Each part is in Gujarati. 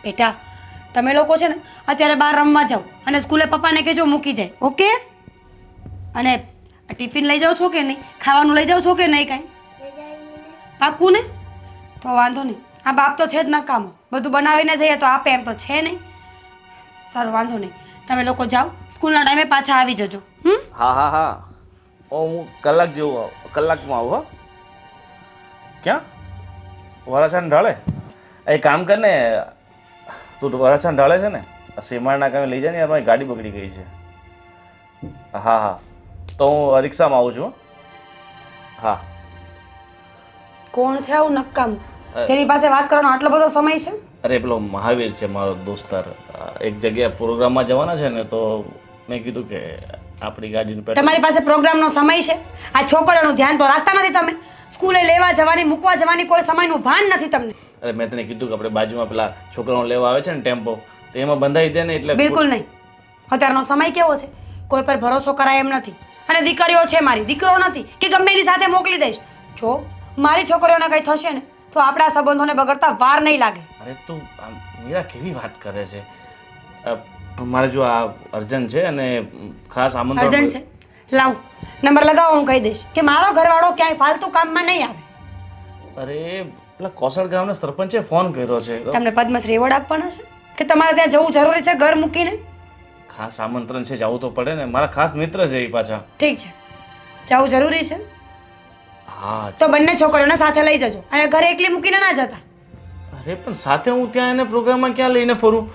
બેટા તમે લોકો છે ને અત્યારે બહાર રમવા જાઓ અને સ્કૂલે પપ્પાને કહેજો મૂકી જાય, ઓકે? અને ટિફિન લઈ જાઓ છો કે નહીં? ખાવાનું લઈ જાઓ છો કે નહીં કાંઈ? પાક્કું ને? તો વાંધો નહીં. આ બાપ તો છે જ નકામો, બધું બનાવીને જઈએ તો આપે એમ તો છે નહીં. સારું વાંધો નહીં, તમે લોકો જાઓ, સ્કૂલના ટાઈમે પાછા આવી જજો. હા હું કલાકમાં આવું. હો ક્યાં વરાછાને ઢાળે? એ કામ કર ને, તું વરાછાને ઢાળે છે ને સીમાડના કામે લઈ જાય ને યાર, મારી ગાડી બગડી ગઈ છે. હા તો હું રિક્ષામાં આવું છું. હા. કોણ છે આવું નકામ જેની પાસે વાત કરવાનો આટલો બધો સમય છે? અરે પેલો મહાવીર છે મારો દોસ્તાર, એક જગ્યાએ પ્રોગ્રામમાં જવાના છે ને, તો મેં કીધું કે આપણી ગાડીનું પેટ્રોલ. તમારી પાસે પ્રોગ્રામનો સમય છે? આ છોકરીઓનું ધ્યાન તો રાખતા નથી તમે. સ્કૂલે લેવા જવાની મૂકવા જવાની કોઈ સમયનું ભાન નથી તમને. અરે મેં તને કીધું કે આપણે બાજુમાં પેલા છોકરાઓને લેવા આવે છે ને ટેમ્પો, તો એમાં બંધાઈ દે ને એટલે. બિલકુલ નહીં. અત્યારનો સમય કેવો છે, કોઈ પર ભરોસો કરાય એમ નથી. અને દીકરીઓ છે મારી, દીકરો નથી કે ગમે એની સાથે મોકલી દઈશ. જો મારી છોકરીઓને કંઈ થશે ને તો આપણા સંબંધોને બગડતા વાર નહીં લાગે. અરે તું મીરા કેવી વાત કરે છે? મારે જો આ અર્જન્ટ છે અને ખાસ આમંત્રણ. અર્જન્ટ છે? લાવ નંબર લગાવો, હું કહી દઈશ કે મારો ઘરવાળો ક્યાંય ફાલતુ કામમાં નહીં આવે. અરે પેલા કોસળ ગામના સરપંચે ફોન કર્યો છે. તમને પદ્મશ્રી એવોર્ડ આપવાના છે કે તમારે ત્યાં જવું જરૂરી છે ઘર મૂકીને? ખાસ આમંત્રણ છે, જવું તો પડે ને, મારા ખાસ મિત્ર છે એ પાછા. ઠીક છે, જવું જરૂરી છે હા તો બંને છોકરીઓને સાથે લઈ જજો. અહીંયા ઘરે એકલી મૂકીને ના જતા. અરે પણ સાથે હું ત્યાં એને પ્રોગ્રામમાં ક્યાં લઈને ફરું?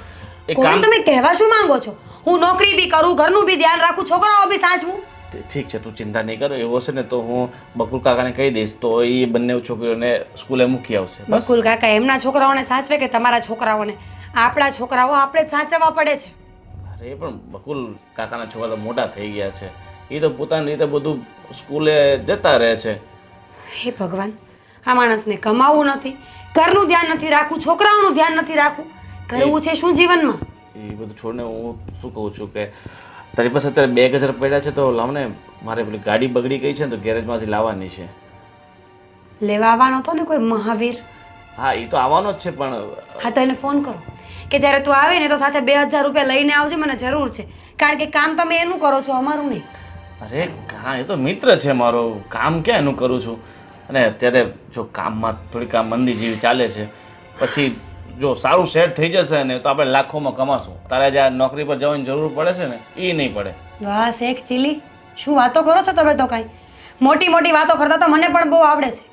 એક કોઈ કામ. તમે કહેવા શું માંગો છો? હું નોકરી બી કરું, ઘરનું બી ધ્યાન રાખું, છોકરાઓ બી સાચવું. ઠીક છે, તું ચિંતા નહીં કરો. એવો છે ને તો હું બકુલ કાકાને કહી દઈશ, તો એ બંને છોકરીઓને સ્કૂલે મૂકી આવશે. બસ. બકુલ કાકા એમના છોકરાઓને સાચવે કે તમારા છોકરાઓને? આપણા છોકરાઓ આપણે જ સાચવવા પડે છે. અરે પણ બકુલ કાકાના છોકરા તો મોટા થઈ ગયા છે, એ તો પોતાની રીતે બધું સ્કૂલે જતા રહે છે. હે ભગવાન, આ માણસને કમાવું નથી, ઘરનું ધ્યાન નથી રાખવું, છોકરાઓનું ધ્યાન નથી રાખવું, કરવું છે શું જીવનમાં? એ બધું છોડને હું શું કહું છું કે તારી પાસે અત્યારે 2000 પડ્યા છે, તો લાવને, મારે પેલી ગાડી બગડી ગઈ છે ને તો ગેરેજમાંથી લાવવાની છે. લેવા આવવાનો હતો ને કોઈ મહાવીર? હા એ તો આવવાનો જ છે, પણ હા તો એને ફોન કરો કે જ્યારે તું આવે ને તો સાથે 2000 રૂપિયા લઈને આવજે, મને જરૂર છે. કારણ કે કામ તમે એનું કરો છો, અમારું નહીં. અરે હા, એ તો મિત્ર છે મારો, કામ ક્યાં એનું કરું છું. અને અત્યારે જો કામમાં થોડીક આ મંદી જેવી ચાલે છે, પછી જો સારું સેટ થઈ જશે ને તો આપણે લાખોમાં કમાશું. તારે જ્યાં નોકરી પર જવાની જરૂર પડે છે ને એ નહીં પડે. વાહ શેખ ચીલી, શું વાતો કરો છો તમે તો! કાંઈ મોટી મોટી વાતો કરતા તો મને પણ બહુ આવડે છે,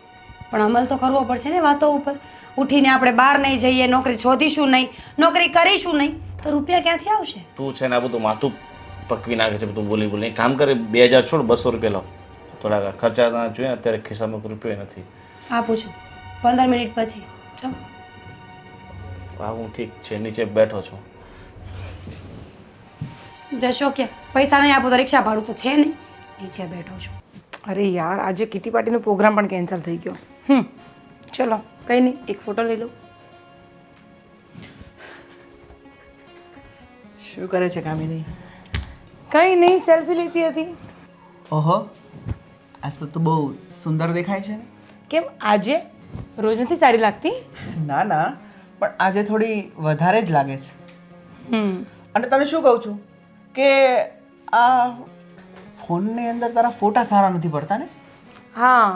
પણ અમલ તો કરવો પડશે ને વાતો ઉપર. ઉઠીને આપણે બહાર નહીં જઈએ, નોકરી શોધીશું નહીં, નોકરી કરીશું નહીં તો રૂપિયા ક્યાંથી આવશે? તું છે ને આ બધું માથું પકવી નાખે છે, બધું બોલી બોલી. કામ કરે 2000 છોડ, 200 રૂપિયા લાવ. થોડા ખર્ચા જોઈએ, અત્યારે ખિસ્સામાં રૂપિયો નથી. આપું છું 15 મિનિટ પછી. ચાલ હા હું ઠીક છે, નીચે બેઠો છું. જશો ક્યાં? પૈસા નહીં આપું તો રિક્ષા ભાડું તો છે નહીં, નીચે બેઠો છું. અરે યાર, આજે કિટી પાર્ટીનો પ્રોગ્રામ પણ કેન્સલ થઈ ગયો. ચલો કંઈ નહીં, એક ફોટો લઈ લો. શું કરે છે કામિની? કંઈ નહીં, સેલ્ફી લેતી હતી. ઓહો, આજ તો તું બહુ સુંદર દેખાય છે. કેમ આજે? રોજ નથી સારી લાગતી? ના ના, પણ આજે થોડી વધારે જ લાગે છે. અને તને શું કહું છું કે આ ફોનની અંદર તારા ફોટા સારા નથી પડતા ને? હા,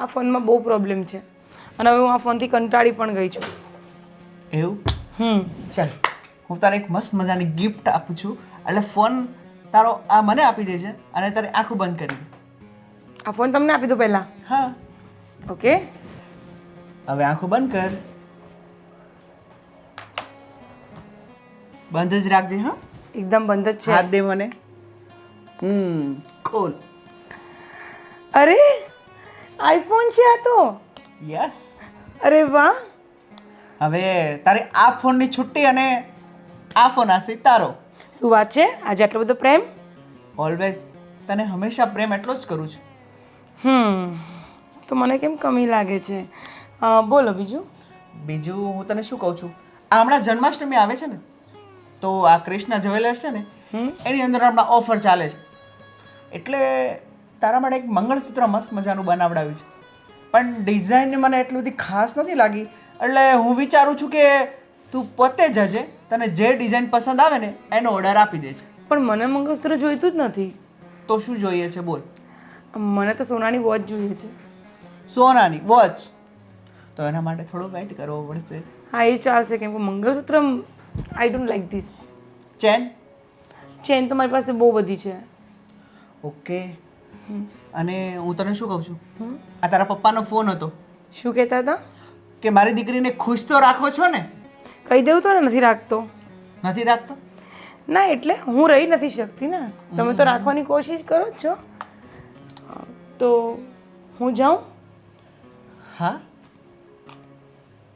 આ ફોનમાં બહુ પ્રોબ્લેમ છે અને હવે હું આ ફોનથી કંટાળી પણ ગઈ છું. એવું? ચાલ, હું તારે એક મસ્ત મજાની ગિફ્ટ આપું છું, એટલે ફોન તારો આ મને આપી દેજે અને તારી આંખો બંધ કરી દે. આ ફોન તમને આપી દો પહેલાં? હા. ઓકે, હવે આંખો બંધ કર. બંધ જ રાખજે. હા, એકદમ બંધ જ છે. હાથ દે મને. ખોલ. અરે આઈફોન છે આ તો. યસ. અરે વાહ. હવે તારે આ ફોનની છુટ્ટી અને આ ફોન હશે તારો. શું વાત છે, આજે આટલો બધો પ્રેમ? ઓલવેઝ, તને હંમેશા પ્રેમ એટલો જ કરું છું. તો મને કેમ કમી લાગે છે? બોલો બીજું. બીજું હું તને શું કહું છું, આ હમણાં જન્માષ્ટમી આવે છે ને, તો આ કૃષ્ણ જ્વેલર્સ છે ને એની અંદર હમણાં ઓફર ચાલે છે, એટલે તારા માટે એક મંગળસૂત્ર મસ્ત મજાનું બનાવડાવ્યું છે, પણ ડિઝાઇન મને એટલી બધી ખાસ નથી લાગી, એટલે હું વિચારું છું કે તું પોતે જજે, તને જે ડિઝાઇન પસંદ આવે ને એનો ઓર્ડર આપી દે છે. પણ મને મંગળસૂત્ર જોઈતું જ નથી. તો શું જોઈએ છે બોલ? મને તો સોનાની વોચ જોઈએ છે. સોનાની વોચ? તો એના માટે થોડો વેઇટ કરવો પડશે. હા એ ચાલશે, કેમ કે mangalsutra I don't like this. Chain? Chain તો મારી પાસે બહુ બધી છે. ઓકે. અને હું તને શું કહું છું, આ તારા પપ્પાનો ફોન હતો શું કહેતા હતા? કે મારી દીકરીને ખુશ તો રાખો છો ને? કહી દેવું તો ને નથી રાખતો. નથી રાખતો? ના એટલે હું રહી નથી શકતી ને, તમે તો રાખવાની કોશિશ કરો જ છો. તો હું જાઉં? હા,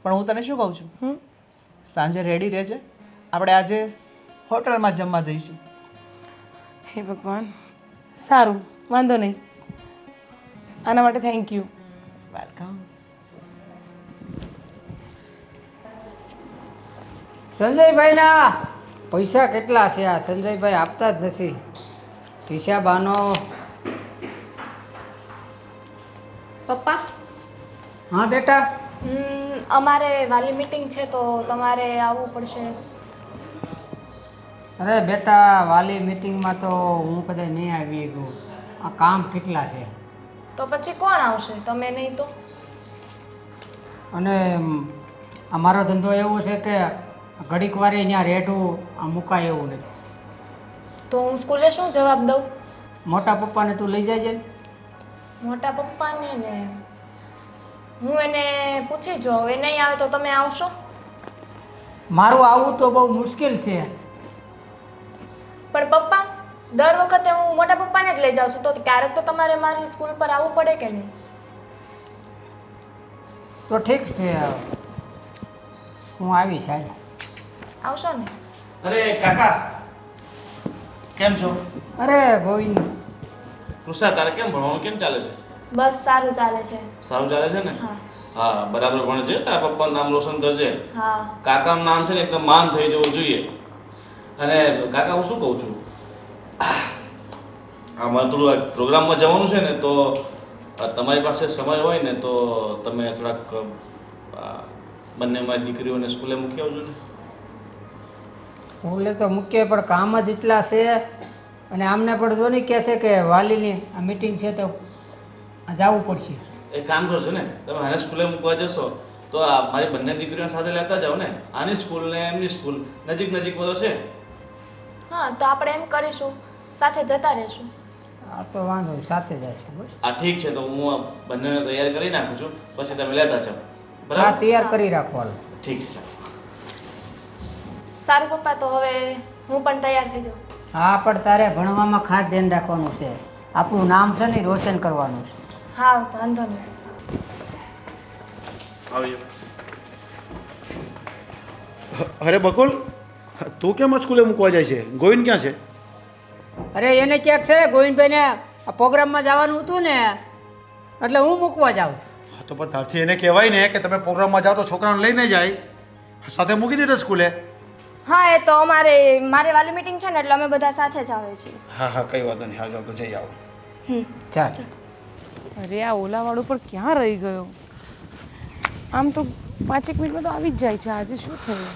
પણ હું તને શું કહું છું, સાંજે રેડી રહેજે, આપણે આજે હોટલમાં જમવા જઈશું. હે ભગવાન, સારું, વાંધો નહીં. આના માટે થેન્ક યુ. વેલકમ. સંજયભાઈના પૈસા કેટલા છે? આ સંજયભાઈ આપતા જ નથી. ટીશાબાનો. પપ્પા, હા બેટા. અમારે વાલી મીટિંગ છે તો તમારે આવવું પડશે. અરે બેટા, વાલી મીટિંગમાં તો હું કદાચ નહીં આવી ગયું. આ કામ કેટલા છે. તો પછી કોણ આવશે? તમે નહીં તો? અને અમારો ધંધો એવો છે કે ઘડીક વારે ત્યાં રેઢું આ મુકાય એવું નથી. તો હું સ્કૂલે શું જવાબ દઉં? મોટા પપ્પાને તું લઈ જાય છે. મોટા પપ્પાને ને હું એને પૂછી જોઉં, એ નહીં આવે તો તમે આવશો? મારું આવું તો બહુ મુશ્કેલ છે. પણ પપ્પા, દર વખતે હું મોટા પપ્પાને જ લઈ જાઉં છું, તો ક્યારેક તો તમારે મારી સ્કૂલ પર આવવું પડે કે નહીં? તો ઠીક છે, હું આવીશ. હાલ આવશો ને? અરે કાકા, કેમ છો? અરે ગોવિંદ, કૃષા, તારે કેમ ભણવાનું કેમ ચાલે છે? બસ સારું ચાલે છે. સારું ચાલે છે ને? હા. હા, બરાબર ભણજે, તારા પપ્પાનું નામ રોશન કરજે. હા. કાકાનું નામ છે ને એકદમ માન થઈ જવું જોઈએ. અને કાકા, હું શું કહું છું, મારે થોડું પ્રોગ્રામમાં જવાનું છે ને, તો તમારી પાસે સમય હોય ને તો તમે થોડાક બંને મારી દીકરીઓને સ્કૂલે મૂકી આવજો ને. સ્કૂલે તો મૂકીએ પણ કામ જ એટલા છે. અને આમને પણ જો નહીં કહે છે કે વાલીની આ મીટિંગ છે તો જવું પડશે. એક કામ કરજો ને, તમે આને સ્કૂલે મૂકવા જશો તો આ મારી બંને દીકરીઓને સાથે લેતા જાઓ ને. આની સ્કૂલ ને એમની સ્કૂલ નજીક નજીકમાં તો છે. હા, તો આપણે એમ કરીશું, સાથે જતા રહીશું. આ તો વાંધો નહીં, સાથે જઈશું. બસ આ ઠીક છે, તો હું આ બંનેને તૈયાર કરી નાખું છું, પછી તમે લેતા જાઓ. હા, બરાબર? તૈયાર કરી રાખો. હાલો. ઠીક છે, ચાલો. સારું પપ્પા, તો હવે હું પણ તૈયાર થઈ જાઉં. હા, પણ તારે ભણવામાં ખાસ ધ્યાન રાખવાનું છે. આપણું નામ છે ને રોશન કરવાનું છે. હા, વાંધો નહીં. આવજો. અરે બકુલ, તું કેમ આ સ્કૂલે મૂકવા જાય છે? ગોવિંદ ક્યાં છે? અરે એને ક્યાંક છે ગોવિંદભાઈને આ પ્રોગ્રામમાં જવાનું હતું ને, એટલે હું મૂકવા જાઉં. હા, તો પણ તારથી એને કહેવાય ને કે તમે પ્રોગ્રામમાં જાઓ તો છોકરાને લઈને જાય, સાથે મૂકી દીધો સ્કૂલે. હા, એ તો મારે વાલી મીટિંગ છે ને, એટલે અમે બધા સાથે જ આવે છીએ. હા હા, કઈ વાંધો નહીં, હા જાઓ તો જઈ આવો. ચાલ. અરે આ ઓલાવાળો પણ ક્યાં રહી ગયો? આમ તો 5 મિનિટમાં તો આવી જ જાય છે. આજે શું થયું?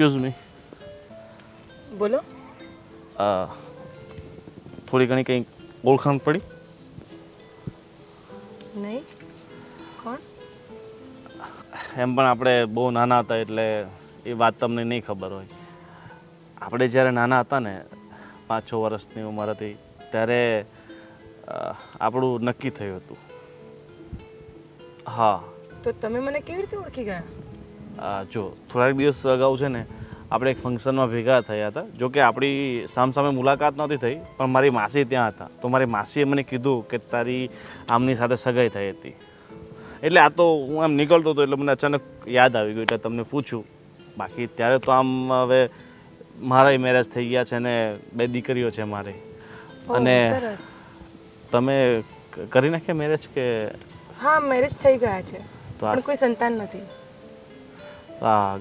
Excuse me. બોલો. થોડી ઘણી કંઈ ઓળખાણ પડી? નહીં. કોણ? એમ પણ આપણે બહુ નાના હતા એટલે એ વાત તમને નહીં ખબર હોય. આપણે જ્યારે નાના હતા ને, 5-6 વર્ષની ઉંમર હતી, ત્યારે આપણું નક્કી થયું હતું. હા. તો તમે મને કેવી રીતે ઓળખી ગયા? જો થોડાક દિવસ અગાઉ છે ને, આપણે એક ફંક્શનમાં ભેગા થયા હતા. જો કે આપણી સામસામે મુલાકાત નહોતી થઈ, પણ મારી માસી ત્યાં હતા. તો મારી માસીએ મને કીધું કે તારી આમની સાથે સગાઈ થઈ હતી. એટલે આ તો હું આમ નીકળતો હતો એટલે મને અચાનક યાદ આવી ગયું, એટલે તમને પૂછ્યું. બાકી ત્યારે તો આમ હવે મારા મેરેજ થઈ ગયા છે ને 2 દીકરીઓ છે મારી. અને તમે કરી નાખે મેરેજ કે હા મેરેજ થઈ ગયા છે તો આ પણ કોઈ સંતાન નથી. આ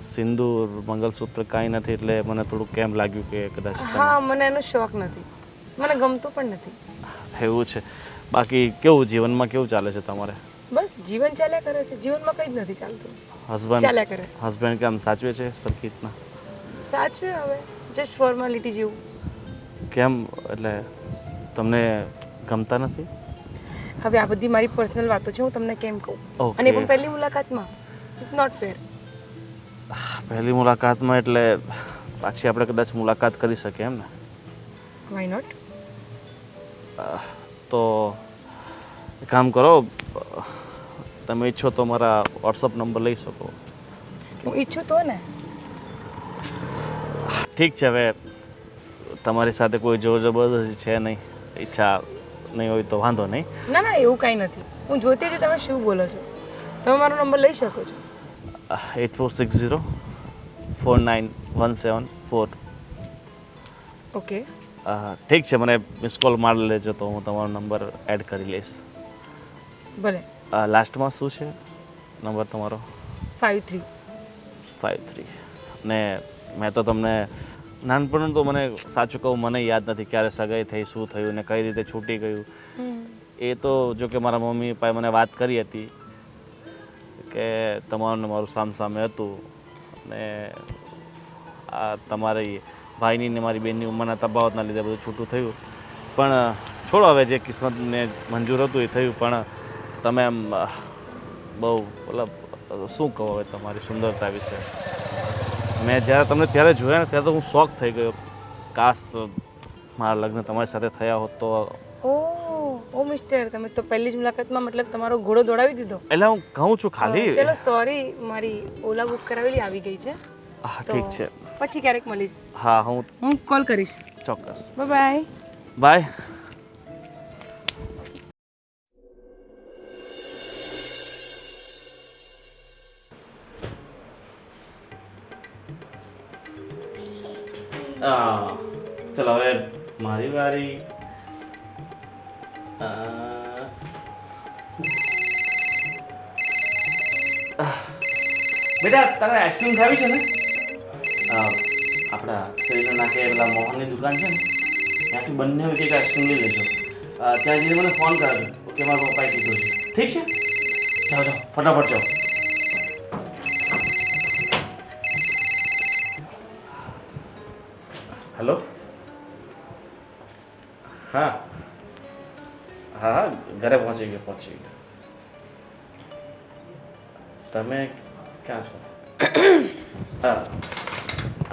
સિંદૂર મંગલસૂત્ર કાંઈ નથી એટલે મને થોડું કેમ લાગ્યું કે કદાચ હા મને એનો શોખ નથી, મને ગમતું પણ નથી. એવું છે. બાકી કેવું જીવનમાં કેવું ચાલે છે તમારે? બસ જીવન ચાલ્યા કરે છે, જીવનમાં કંઈ જ નથી ચાલતું. હસબન્ડ ચાલ્યા કરે. હસબન્ડ કેમ સાચવે છે સરખી રીતના? સાચવે હવે જસ્ટ ફોર્માલિટી જેવું. કેમ એટલે તમને ગમતા નથી? હવે આ બધી મારી પર્સનલ વાતો છે, હું તમને કેમ કહું? Okay. અને એ પણ પહેલી મુલાકાતમાં. It's not fair. પહેલી મુલાકાતમાં એટલે પાછી આપણે કદાચ મુલાકાત કરી શકીએ એમ ને? Why not? તો એક કામ કરો, તમે ઈચ્છો તો મારા વોટ્સઅપ નંબર લઈ શકો. હું ઈચ્છું તો ને. ઠીક છે, હવે તમારી સાથે કોઈ જોર જબરદસ્તી છે નહીં, ઈચ્છા નહીં હોય તો વાંધો નહીં. ના ના એવું કાંઈ નથી. હું જોતી હતી તમે શું બોલો છો. તમે મારો નંબર લઈ શકો છો. 84604917 ઓકે. ઠીક છે, મને મિસ કોલ મારી લેજો તો હું તમારો નંબર એડ કરી લઈશ. ભલે. લાસ્ટમાં શું છે નંબર તમારો? 53. 53. ને મેં તો તમને નાનપણનું તો મને સાચું કહું મને યાદ નથી ક્યારે સગાઈ થઈ, શું થયું ને કઈ રીતે છૂટી ગયું. એ તો જો કે મારા મમ્મી પપ્પાએ મને વાત કરી હતી કે તમારું ને મારું સામસામે હતું ને આ તમારી ભાઈની ને મારી બેનની ઉંમરના તફાવતના લીધે બધું છૂટું થયું. પણ છોડો, હવે જે કિસ્મતને મંજૂર હતું એ થયું. પણ તમે આમ બહુ મતલબ શું કહો હવે તમારી સુંદરતા વિશે? મેં જ્યારે તમને ત્યારે જોયા ને ત્યારે તો હું શોક થઈ ગયો. કાશ મારા લગ્ન તમારી સાથે થયા હોત તો. ઓ મિસ્ટર, તમે તો પહેલી જ મુલાકાતમાં મતલબ તમારો ઘોડો દોડાવી દીધો. એટલે હું કહું છું ખાલી. ચલો સોરી, મારી ઓલા બુક કરાવેલી આવી ગઈ છે. હા ઠીક છે. પછી ક્યારેક મળીશ. હા હું કોલ કરીશ. ચોક્કસ. બાય. બાય. ચલો હવે મારી વારી. બેટા તારે આઈસ્ક્રીમ ખાવી છે ને? આપણા શરીરના નાકે પેલા મોહનની દુકાન છે ને ત્યાંથી બંને એક એક આઈસ્ક્રીમ લઈ લેજો. ત્યાં જઈને મને ફોન કરજો. ઓકે, મારા પપ્પાએ કીધું છે. ઠીક છે? જાઓ જાઓ ફટાફટ જાઓ. હેલો. હા હા હા ઘરે પહોંચી ગયો. તમે ક્યાં છો?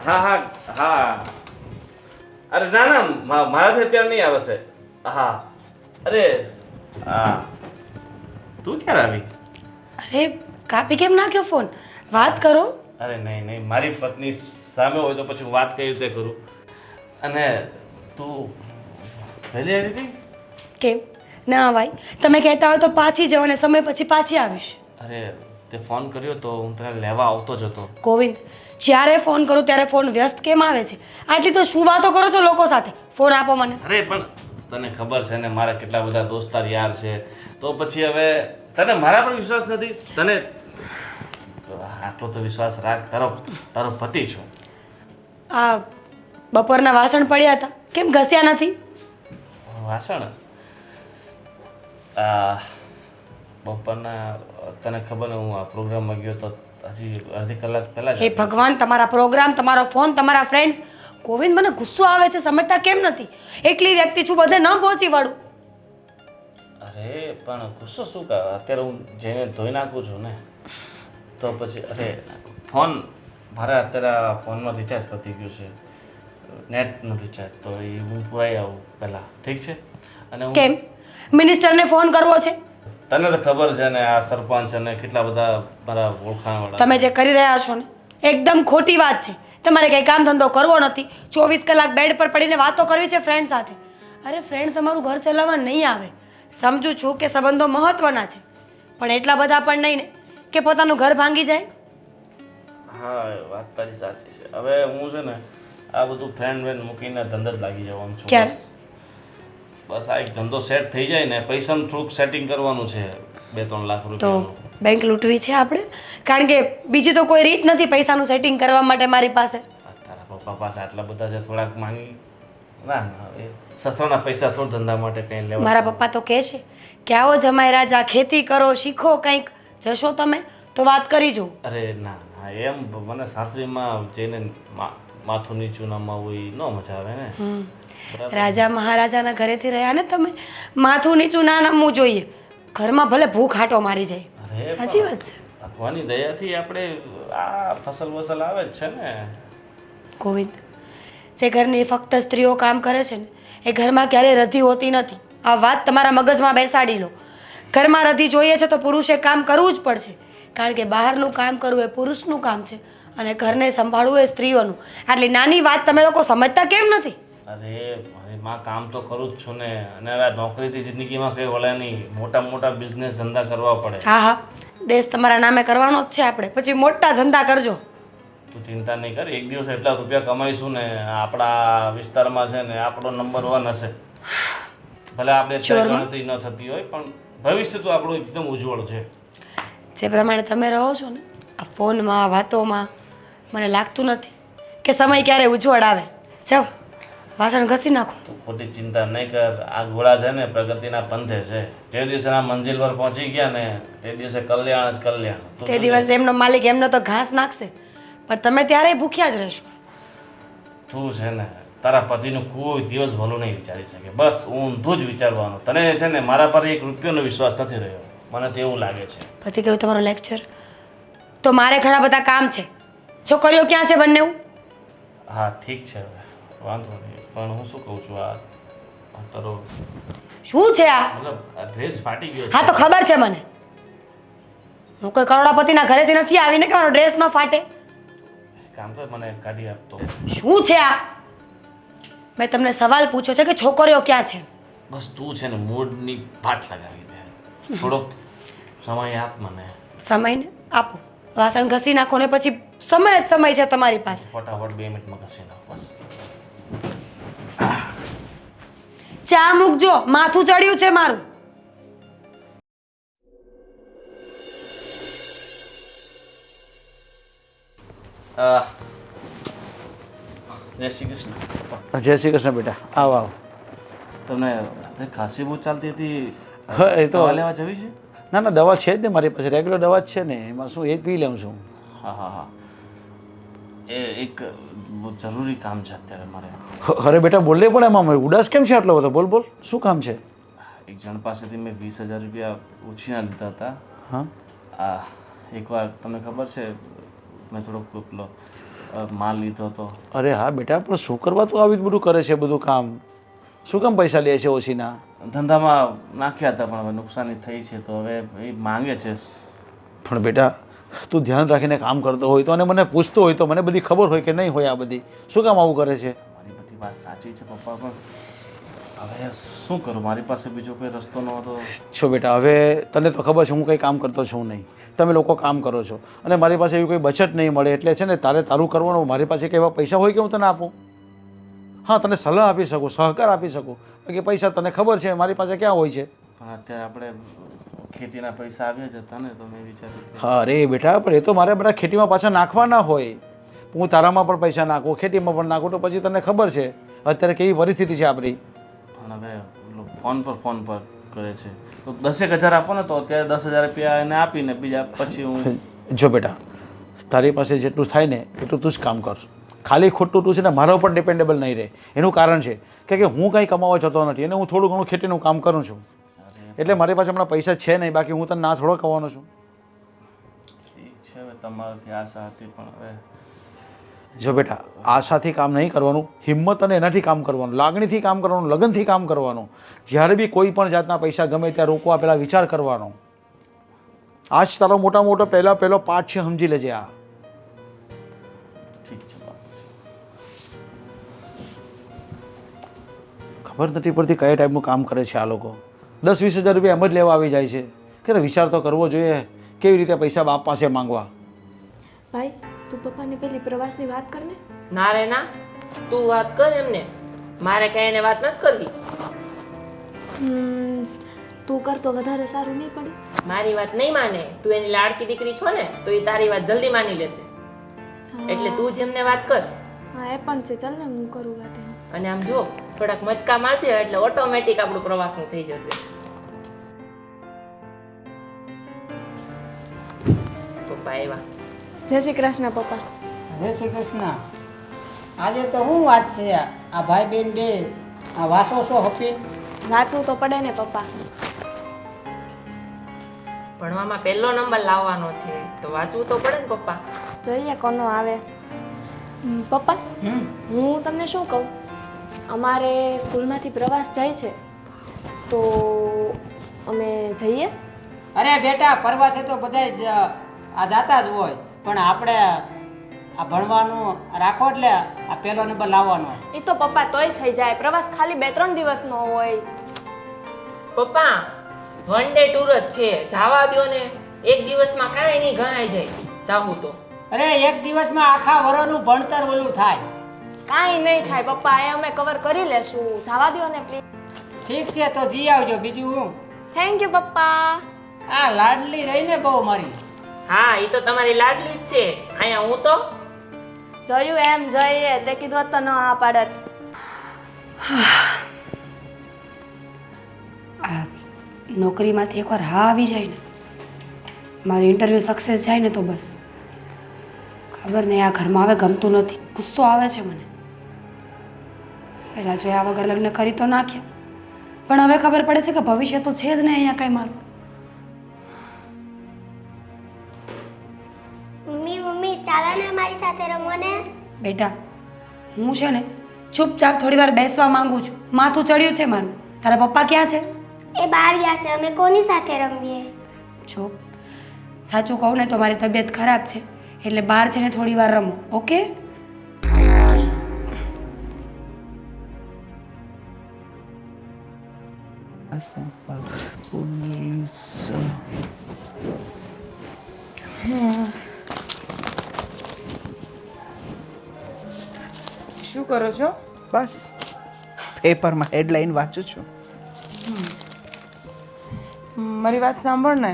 હા હા હા. અરે ના ના મારાથી અત્યારે નહીં આવશે. હા અરે હા તું ક્યારે આવી? અરે કાપી કેમ નાખ્યો ફોન? વાત કરો. અરે નહીં નહીં, મારી પત્ની સામે હોય તો પછી હું વાત કઈ રીતે કરું? અને તું પહેલી આવી હતી? કેમ ના ભાઈ, તમે કહેતા હોય તો પાછી જાઓ અને સમય પછી પાછી આવીશ. અરે તે ફોન કર્યો તો હું તને લેવા આવતો જ હતો. ગોવિંદ, જ્યારે ફોન કરું ત્યારે ફોન વ્યસ્ત કેમ આવે છે? આટલી તો શું વાતો કરો છો લોકો સાથે? ફોન આપો મને. અરે પણ તને ખબર છે ને મારા કેટલા બધા દોસ્તાર યાર છે, તો પછી હવે તને મારા પર વિશ્વાસ નથી? તને આટલો તો વિશ્વાસ રાખ, તારો પતિ છું. આ બપોરના વાસણ પડ્યા હતા, કેમ ઘસ્યા નથી? વાસણ બપોરના તને ખબર ને હું આ પ્રોગ્રામમાં ગયો તો હજી અડધી કલાક પહેલાં હે ભગવાન, તમારા પ્રોગ્રામ, તમારો ફોન, તમારા ફ્રેન્ડ્સ. ગોવિંદ, મને ગુસ્સો આવે છે, સમજતા કેમ નથી? એકલી વ્યક્તિ છું, બધે ન પહોંચી વળું. અરે પણ ગુસ્સો શું કર? અત્યારે હું જઈને ધોઈ નાખું છું ને તો પછી. અરે ફોન મારે અત્યારે ફોનમાં રિચાર્જ પતી ગયું છે, નેટનું રિચાર્જ, તો એ હું પુરાઈ આવું પહેલાં. ઠીક છે? અને હું કેમ મિનિસ્ટરને ફોન કરવો છે? તને તો ખબર છે ને આ સરપંચ અને કેટલા બધા મારા ઓળખાણવાળા. તમે જે કરી રહ્યા છો ને એકદમ ખોટી વાત છે. તમારે કંઈ કામ ધંધો કરવો નથી, 24 કલાક બેડ પર પડીને વાતો કરવી છે ફ્રેન્ડ સાથે. અરે ફ્રેન્ડ તમારું ઘર ચલાવવા નહીં આવે. સમજુ છું કે સંબંધો મહત્વના છે, પણ એટલા બધા પણ નહીં ને કે પોતાનું ઘર ભાંગી જાય. હા વાત તારી સાચી છે. હવે હું છે ને આ બધું ફ્રેન્ડ વેન્ડ મૂકીને ધંધો જ લાગી જવાનું છું. ક્યારે? બસ આ એક ધંધો સેટ થઈ જાય ને પૈસાનું થોડુંક સેટિંગ કરવાનું છે 2-3 લાખ તો રૂપિયાનું. બેંક લૂંટવી છે આપણે, કારણ કે બીજી તો કોઈ રીત નથી પૈસાનું સેટિંગ કરવા માટે મારી પાસે. તારા પપ્પા પાસે આટલા બધા છે, થોડાક માંગી ના ના એ સસરાના પૈસા થોડા ધંધા માટે કંઈ લેવા. મારા પપ્પા તો કહે છે કે આવો જમાઈ રાજા, ખેતી કરો, શીખો કંઈક, જશો તમે તો વાત કરી જો. અરે ના ના એમ મને સાસરીમાં જઈને માથું નીચું નમાવું એ ન મજા આવે ને. બરાબર. રાજા મહારાજાના ઘરેથી રહ્યા ને તમે, માથું નીચું ના નમવું જોઈએ. ઘરમાં ભલે ભૂખ હાટો મારી જાય. અરે સાચી વાત છે ભગવાનની દયાથી આપણે આ ફસલ વસલ આવે જ છે ને. ગોવિંદ, જે ઘરની ફક્ત સ્ત્રીઓ કામ કરે છે ને એ ઘરમાં ક્યારેય રધી હોતી નથી. આ વાત તમારા મગજમાં બેસાડી લો. ઘરમાં રધી જોઈએ છે તો પુરુષે કામ કરવું જ પડશે, કારણ કે બહારનું કામ કરવું એ પુરુષનું કામ છે અને ઘરને સંભાળવું એ સ્ત્રીઓનું. આટલી નાની વાત તમે લોકો સમજતા કેમ નથી? અરે મારી માં કામ તો કરું જ છું ને, અને હવે આ નોકરીથી જિંદગીમાં કંઈ વળે નહીં. મોટા મોટા બિઝનેસ ધંધા કરવા પડે. હા હા, દેશ તમારા નામે કરવાનો જ છે આપણે, પછી મોટા ધંધા કરજો. તું ચિંતા નહીં કર, એક દિવસ એટલા રૂપિયા કમાઈશું ને આપણા વિસ્તારમાં છે ને આપણો નંબર 1 હશે. ભલે આપણે અત્યારે ગણતરી ન થતી હોય પણ ભવિષ્ય તો આપણું એકદમ ઉજ્જવળ છે. જે પ્રમાણે તમે રહો છો ને આ ફોનમાં વાતોમાં, મને લાગતું નથી કે સમય ક્યારે ઉજ્જવળ આવે. જાઓ વાસણ ઘસી નાખો. તું ખોટી ચિંતા નહીં કર, આ ઘોડા છે ને પ્રગતિના પંથે છે. જે દિવસે આ મંજિલ પર પહોંચી ગયા ને તે દિવસે કલ્યાણ જ કલ્યાણ. તું તે દિવસે એમનો માલિક એમનો તો ઘાસ નાખશે, પણ તમે ત્યારે ભૂખ્યા જ રહેશો. તું છે ને તારા પતિનું કોઈ દિવસ ભલું નહીં વિચારી શકે, બસ ઊંધું જ વિચારવાનું. તને છે ને મારા પર 1 રૂપિયાનો વિશ્વાસ નથી રહ્યો, મને તો એવું લાગે છે. પતિ ગયું તમારો લેક્ચર, તો મારે ઘણા બધા કામ છે. છોકરીઓ ક્યાં છે બંને? હા ઠીક છે, હવે વાંધો નહીં. પણ હું શું કહું છું, આ તારો શું છે આ? મતલબ આ ડ્રેસ ફાટી ગયો હા તો ખબર છે મને, હું કોઈ કરોડાપતિના ઘરેથી નથી આવીને કે મારો ડ્રેસ ન ફાટે. કામ કર, મને કાઢી આપતો. શું છે આ? મેં તમને સવાલ પૂછ્યો છે કે છોકરીઓ ક્યાં છે. બસ તું છે ને મૂડની પાટ લગાવી દે, થોડોક સમય આપ મને. સમયને આપો, વાસણ ઘસી નાખો ને પછી સમય જ સમય છે તમારી પાસે. ફટાફટ 2 મિનિટમાં ઘસી નાખ બસ. ચા મૂકજો, માથું ચડ્યું છે મારું. જય શ્રી કૃષ્ણ. જય શ્રી કૃષ્ણ બેટા, આવ આવ. તમને રાત્રે ખાંસી બહુ ચાલતી હતી, હા એ તો દવા લેવા જવી છે? ના ના દવા છે જ ને મારી પાસે, રેગ્યુલર દવા જ છે ને, એમાં શું એ જ પી લઉં છું. હા હા હા, એ એક બહુ જરૂરી કામ છે અત્યારે મારે. અરે બેટા બોલે પણ એમાં ઉદાસ કેમ છે આટલો બધો? બોલ બોલ, શું કામ છે? એક જણ પાસેથી મેં 20,000 રૂપિયા ઉછીના લીધા હતા. હા આ એકવાર તમને ખબર છે મેં થોડોક પેલો માલ લીધો હતો. અરે હા બેટા, પણ શું કરવા તું આવી બધું કરે છે બધું કામ? શું કામ પૈસા લે છે ઓછીના? ધંધામાં નાખ્યા હતા પણ હવે નુકસાની થઈ છે તો હવે એ માંગે છે. પણ બેટા તું ધ્યાન રાખીને કામ કરતો હોય તો અને મને પૂછતો હોય તો મને બધી ખબર હોય કે નહીં હોય આ બધી, શું કામ આવું કરે છે? મારી બધી વાત સાચી છે પપ્પા, પણ હવે શું કરું, મારી પાસે બીજો કોઈ રસ્તો ન હતો. છો બેટા, હવે તને તો ખબર છે હું કંઈ કામ કરતો છું નહીં, તમે લોકો કામ કરો છો અને મારી પાસે એવી કોઈ બચત નહીં મળે, એટલે છે ને તારે તારું કરવાનું. મારી પાસે કે એવા પૈસા હોય કે હું તને આપું? હા તને સલાહ આપી શકું, સહકાર આપી શકું, કે પૈસા તને ખબર છે મારી પાસે ક્યાં હોય છે. પણ અત્યારે આપણે ખેતીના પૈસા આવ્યા જ હતા ને તો મેં વિચાર્યું કે હા અરે બેટા, પણ એ તો મારે બધા ખેતીમાં પાછા નાખવાના હોય. હું તારામાં પણ પૈસા નાખું, ખેતીમાં પણ નાખું, તો પછી તને ખબર છે અત્યારે કેવી પરિસ્થિતિ છે આપણી. પણ હવે ફોન પર કરે છે તો 10,000 આપો ને, તો અત્યારે 10,000 રૂપિયા એને આપીને બીજા પછી હું. જો બેટા, તારી પાસે જેટલું થાય ને એટલું તું જ કામ કર. ખાલી ખોટું તું છે ને મારા ઉપર ડિપેન્ડેબલ નહીં રહે. એનું કારણ છે કે હું કંઈ કમાવા જતો નથી અને હું થોડું ઘણું ખેતીનું કામ કરું છું, એટલે મારી પાસે હમણાં પૈસા છે નહીં, બાકી હું તને ના થોડો કહેવાનો છું. ઠીક છે, હવે તમારાથી આશા હતી પણ હવે જો બેટા, આશાથી કામ નહીં કરવાનું, હિંમત અને એનાથી કામ કરવાનું, લાગણીથી કામ કરવાનું, લગનથી કામ કરવાનું. જ્યારે બી કોઈ પણ જાતના પૈસા ગમે ત્યાં રોકવા પહેલાં વિચાર કરવાનો. આ જ તારો મોટા મોટો પહેલો પાઠ છે, સમજી લેજે. આ ઠીક છે બાપુજી. ખબર નથી પડતી કયા ટાઈપનું કામ કરે છે આ લોકો. 10-20 હજાર રૂપિયા એમ જ લેવા આવી જાય છે કે વિચાર તો કરવો જોઈએ કેવી રીતે પૈસા બાપ પાસે માંગવા. ભાઈ તું પપ્પાને પેલી પ્રવાસની વાત કર ને. ના રે ના, તું વાત કર એમને, મારે કઈ એને વાત નથી કરવી. તું કર તો વધારે સારું નહીં પડે? મારી વાત નહીં માને, તું એની લાડકી દીકરી છો ને તો એ તારી વાત જલ્દી માની લેશે. એટલે તું જેમને વાત કર. હા એ પણ છે, ચાલ ને હું કરું વાત એને. અને આમ જો થોડાક મચકા મારજે એટલે ઓટોમેટિક આપણું પ્રવાસનું થઈ જશે. પપ્પા આવ્યા. જય શ્રી કૃષ્ણ પપ્પા. જય શ્રી કૃષ્ણ. આજે તો શું વાત છે? આ ભાઈ બેન બે આ વાસો છો હપીન? વાંચવું તો પડે ને પપ્પા. ભણવામાં પહેલો નંબર લાવવાનો છે તો વાંચવું તો પડે ને પપ્પા. જોઈએ કોનો આવે. પપ્પા હું તમને શું કહું, અમારે સ્કૂલમાંથી પ્રવાસ જાય છે તો અમે જઈએ? અરે બેટા, પ્રવાસે તો બધા આ જાતા જ હોય, પણ આપણે આ ભણવાનું રાખો એટલે આ પહેલો નંબર લાવવાનો. એ તો પપ્પા તોય થઈ જાય, પ્રવાસ ખાલી 2-3 દિવસનો હોય. પપ્પા 1 ડે ટૂર જ છે, જવા દ્યો ને. એક દિવસમાં કાંઈ નહીં ગણાઈ જાય જાવું તો. અરે એક દિવસમાં આખા વરસનું ભણતર ઓલું થાય. કાંઈ નહીં થાય પપ્પા, એ અમે કવર કરી લેશું. જવા દ્યો ને પ્લીઝ. ઠીક છે તો જી આવજો. બીજું હું? થેન્ક યુ પપ્પા. આ લાડલી રહીને બહુ મારી. હા એ તો તમારી લાડલી જ છે. અહીંયા હું તો જોયું એમ જોઈએ તે કીધું હોત તો ન આ પાડત. આ નોકરીમાંથી એકવાર હા આવી જાય ને, મારું ઇન્ટરવ્યૂ સક્સેસ જાય ને તો બસ ખબર નહીં, આ ઘરમાં હવે ગમતું નથી, ગુસ્સો આવે છે મને. પહેલાં જોયા વગર લગ્ન કરી તો નાખ્યા, પણ હવે ખબર પડે છે કે ભવિષ્ય તો છે જ ને અહીંયા કાંઈ મારું. મમ્મી ચાલો ને અમારી સાથે રમો ને. બેટા હું છે ને ચૂપચાપ થોડી વાર બેસવા માંગુ છું, માથું ચડ્યું છે મારું. તારા પપ્પા ક્યાં છે? એ બહાર ગયા છે, અમે કોની સાથે રમીએ? જો સાચું કહું ને તો મારી તબિયત ખરાબ છે, એટલે બહાર જઈને થોડી વાર રમો, ઓકે? શું કરો છો? બસ પેપરમાં હેડલાઇન વાંચું છું. મારી વાત સાંભળ ને,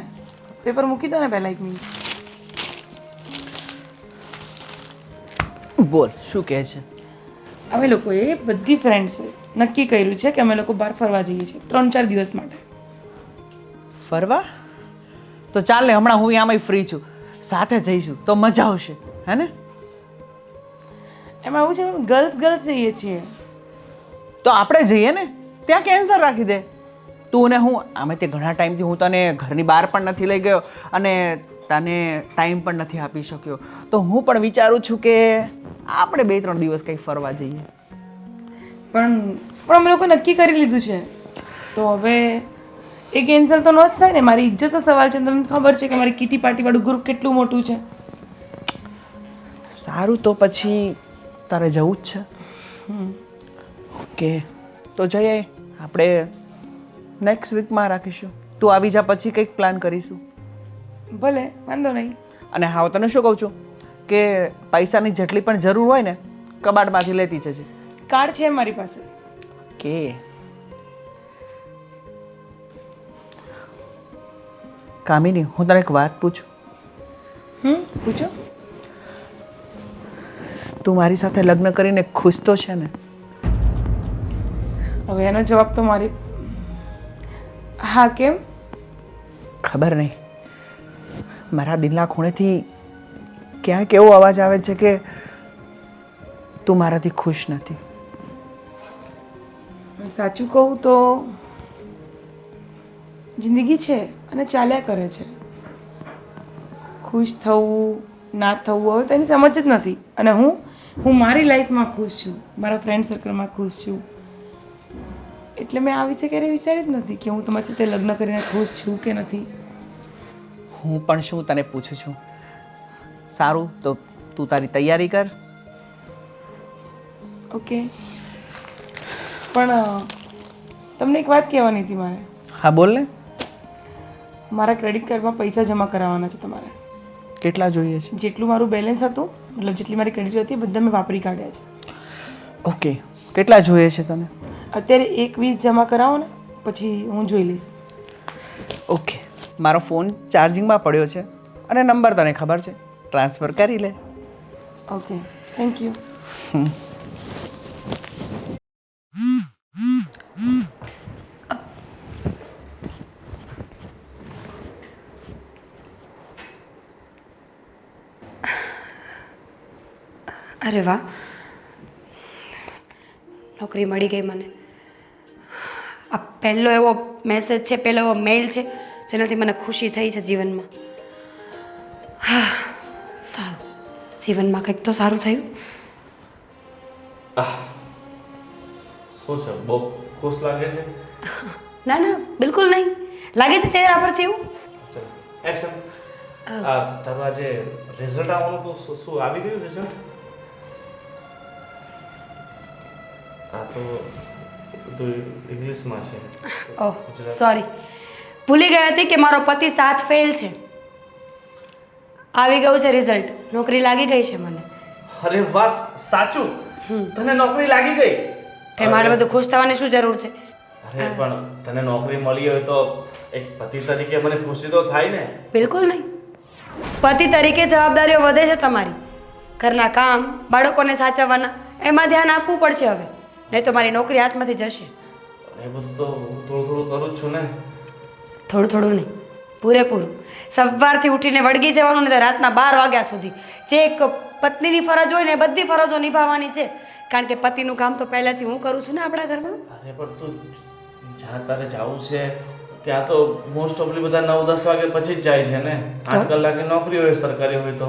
પેપર મૂકી દો ને પહેલાં 1 મિનિટ. બોલ શું કહે છે? અમે લોકોએ બધી ફ્રેન્ડ્સે નક્કી કર્યું છે કે અમે લોકો બહાર ફરવા જઈએ છીએ 3-4 દિવસ માટે. ફરવા? તો ચાલ ને, હમણાં હું આમાંય ફ્રી છું, સાથે જઈશું તો મજા આવશે, હે ને? એમાં એવું છે ગર્લ્સ જઈએ છીએ. તો આપણે જઈએ ને, ત્યાં કેન્સલ રાખી દે. તું ને હું આમે તે ઘણા ટાઈમથી હું તને ઘરની બહાર પણ નથી લઈ ગયો અને તને ટાઈમ પણ નથી આપી શક્યો, તો હું પણ વિચારું છું કે આપણે 2-3 દિવસ કંઈક ફરવા જઈએ. પણ અમે લોકો નક્કી કરી લીધું છે, તો હવે એ કેન્સલ તો ન જ થાય ને. મારી ઇજ્જતનો સવાલ છે. તમને ખબર છે કે મારી કીટી પાર્ટીવાળું ગ્રુપ કેટલું મોટું છે. સારું, તો પછી તારે જવું જ છે? ઓકે, તો જઈએ. આપણે નેક્સ્ટ વીકમાં રાખીશું. તું આવી જા, પછી કંઈક પ્લાન કરીશું. ભલે, વાંધો નહીં. અને હા, હું તને શું કહું છું કે પૈસાની જેટલી પણ જરૂર હોય ને કબાટમાંથી લેતી જજે. કાર્ડ છે મારી પાસે. કે કામિની, હું તને એક વાત પૂછું? પૂછો. તું મારી સાથે લગ્ન કરીને ખુશ તો છે ને? હવે એનો જવાબ તો મારી હા. કેમ? ખબર નહીં, મારા દિલના ખૂણેથી ક્યાંક એવો અવાજ આવે છે કે તું મારાથી ખુશ નથી. સાચું કહું તો જિંદગી છે અને ચાલ્યા કરે છે. ખુશ થવું ના થવું હવે તેની સમજ જ નથી. અને હું મારી લાઈફમાં ખુશ છું, મારા ફ્રેન્ડ સર્કલમાં ખુશ છું. એટલે મેં આ વિશે ક્યારેય વિચાર્યું જ નથી કે હું તમારી સાથે લગ્ન કરીને ખુશ છું કે નથી. હું પણ શું તને પૂછું છું. સારું, તો તું તારી તૈયારી કર. ઓકે. પણ તમને એક વાત કહેવાની હતી મારે. હા બોલ ને. મારા ક્રેડિટ કાર્ડમાં પૈસા જમા કરાવવાના છે તમારે. કેટલા જોઈએ છે? જેટલું મારું બેલેન્સ હતું, મતલબ જેટલી મારી ક્રેડિટ હતી, બધા મેં વાપરી કાઢ્યા છે. ઓકે, કેટલા જોઈએ છે તને? અત્યારે 1-20 જમા કરાવો ને પછી હું જોઈ લઈશ. ઓકે, મારો ફોન ચાર્જિંગમાં પડ્યો છે અને નંબર તને ખબર છે, ટ્રાન્સફર કરી લે. Okay, thank you. અરે વાહ, નોકરી મળી ગઈ મને. આ પહેલો એવો મેસેજ છે, પહેલો એવો મેઇલ છે જેનાથી મને ખુશી થઈ છે જીવનમાં. હા, સારું, જીવનમાં કંઈક તો સારું થયું. શું છે, બહુ ખુશ લાગે છે? ના ના, બિલકુલ નહીં. લાગે છે ચહેરા પરથી એવું. ચલો એક્શન. તારું આજે રિઝલ્ટ આવવાનું તો શું આવી ગયું રિઝલ્ટ? આ તો બધું ઇંગ્લિશમાં છે. ઓહ સોરી, ભૂલી ગઈ હતી કે મારો પતિ 7 ફેલ છે. આવી ગયું છે રિઝલ્ટ, નોકરી લાગી ગઈ છે મને. અરે વાહ, સાચું? તને નોકરી લાગી ગઈ? તે મારે બધું ખુશ થવાની શું જરૂર છે? અરે પણ તને નોકરી મળી હોય તો એક પતિ તરીકે મને ખુશી તો થાય ને. બિલકુલ નહીં. પતિ તરીકે જવાબદારીઓ વધે છે તમારી. ઘરના કામ, બાળકોને સાચવવાના, એમાં ધ્યાન આપવું પડશે હવે, નહીં તો મારી નોકરી હાથમાંથી જશે. એ બધું તો હું થોડું થોડું કરું જ છું ને. થોડું થોડું નહીં, પૂરેપૂરું. સવારથી ઉઠીને વળગી જવાનું ને રાતના 12 વાગ્યા સુધી. જે એક પત્નીની ફરજ હોય ને એ બધી ફરજો નિભાવવાની છે, કારણ કે પતિનું કામ તો પહેલાંથી હું કરું છું ને આપણા ઘરમાં. અરે પણ તું જ્યાં તારે જવું છે ત્યાં તો મોસ્ટ ઓફલી બધા 9-10 વાગે પછી જ જાય છે ને. 8 કલાકની નોકરી હોય સરકારી હોય તો.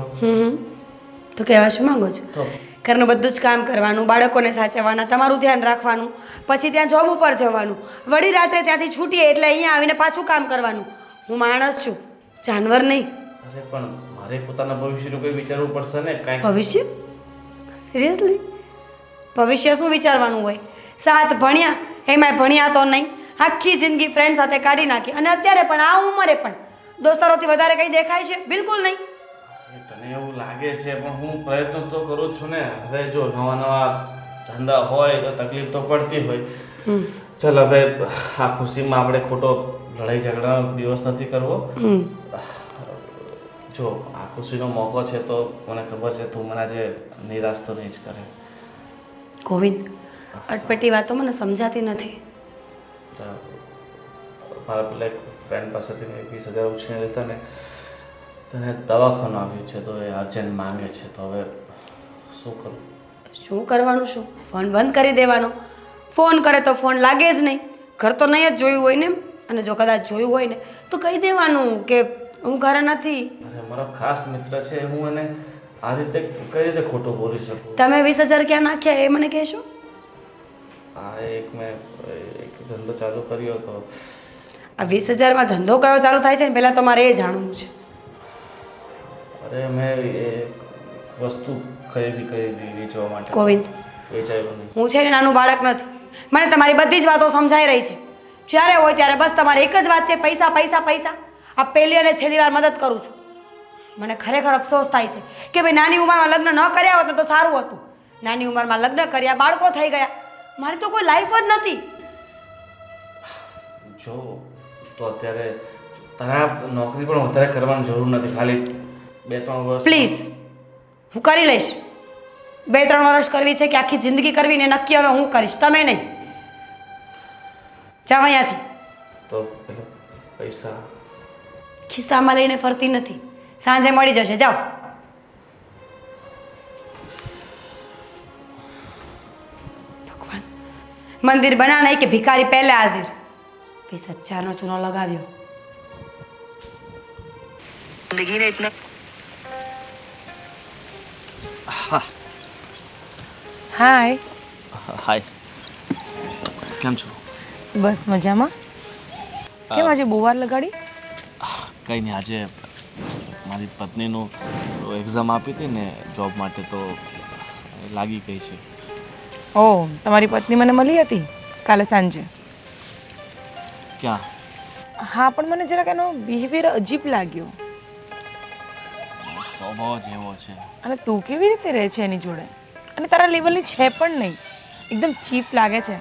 તો કહેવા શું માંગો છો? તો ઘરનું બધું જ કામ કરવાનું, બાળકોને સાચવવાના, તમારું ધ્યાન રાખવાનું, પછી ત્યાં જોબ ઉપર જવાનું, વળી રાત્રે ત્યાંથી છૂટીએ એટલે અહીંયા આવીને પાછું કામ કરવાનું. હું માણસ છું, જાનવર નહીં. અરે પણ મારે પોતાના ભવિષ્યનું કંઈ વિચારવું પડશે ને. કાંઈક ભવિષ્ય? સિરિયસલી? ભવિષ્ય શું વિચારવાનું હોય? 7 ભણ્યા, એમાંય ભણ્યા તો નહીં. આખી જિંદગી ફ્રેન્ડ સાથે કાઢી નાખી, અને અત્યારે પણ આ ઉંમરે પણ દોસ્તારોથી વધારે કંઈ દેખાય છે? બિલકુલ નહીં. તને એવું લાગે છે પણ હું પ્રયત્ન તો કરું જ છું ને. હવે જો નવા નવા ધંધા હોય તો તકલીફ તો પડતી હોય. ચાલ હવે આ ખુશીમાં આપણે ખોટો લડાઈ ઝઘડાનો દિવસ નથી કરવો. જો આ ખુશીનો મોકો છે તો મને ખબર છે તું મને આજે નિરાશ તો નહીં જ કરે. ગોવિંદ, અટપટી વાતો મને સમજાતી નથી. મારા પેલા એક ફ્રેન્ડ પાસેથી મેં 20,000 ઉછીને લેતા ને, તને દવાખાનું આવ્યું છે તો એ અર્જન્ટ માંગે છે, તો હવે શું કરું? શું કરવાનું? શું ફોન બંધ કરી દેવાનો? ફોન કરે તો ફોન લાગે જ નહીં. ઘર તો નહીં જ જોયું હોય ને, અને જો કદાચ જોયું હોય ને તો કહી દેવાનું કે હું ઘરે નથી. અરે મારો ખાસ મિત્ર છે, હું એને આ રીતે કઈ રીતે ખોટું બોલી શકું? તમે 20,000 ક્યાં નાખ્યા એ મને કહેશો? આ મેં એક ધંધો ચાલુ કર્યો હતો. આ 20,000માં ધંધો કયો ચાલુ થાય છે ને પહેલાં તો મારે એ જાણવું છે. અરે મેં એ વસ્તુ ખરીદી વેચવા માટે. ગોવિંદ, વેચાયું નહીં. હું છે ને નાનું બાળક નથી. મને તમારી બધી જ વાતો સમજાઈ રહી છે. જ્યારે હોય ત્યારે બસ તમારી એક જ વાત છે, પૈસા પૈસા પૈસા. આ પહેલી અને છેલ્લી વાર મદદ કરું છું. મને ખરેખર અફસોસ થાય છે કે ભાઈ નાની ઉંમરમાં લગ્ન ન કર્યા હોત તો સારું હતું. નાની ઉંમરમાં લગ્ન કર્યા, બાળકો થઈ ગયા, મારી તો કોઈ લાઈફ જ નથી. જો તો અત્યારે તારા નોકરી પણ વધારે કરવાની જરૂર નથી, ખાલી 2-3 વર્ષ. પ્લીઝ, હું કરી લઈશ. 2-3 વર્ષ કરવી છે કે આખી જિંદગી કરવી ને નક્કી હવે હું કરીશ, તમે નહીં. જાઓ અહીંયાથી. તો પેલો પૈસા ખિસ્સામાં લઈને ફરતી નથી, સાંજે મળી જશે. જાઓ. ભગવાન, મંદિર બના નહીં કે ભિખારી પહેલે હાજર. 20,000નો ચૂનો લગાવ્યો. હાય. હાય, કેમ છો? બસ મજામાં. કેમ આજે બહુ વાર લગાડી? કંઈ નહીં, આજે મારી પત્નીનું એક્ઝામ આપી હતી ને જોબ માટે, તો લાગી ગઈ છે. ઓહ, તમારી પત્ની મને મળી હતી કાલે સાંજે. ક્યાં? હા, પણ મને જરાક એનો બિહેવિયર અજીબ લાગ્યો. સ્વભાવ જ એવો છે. અને તું કેવી રીતે રહે છે એની જોડે? અને તારા લેવલની છે પણ નહીં, એકદમ ચીપ લાગે છે.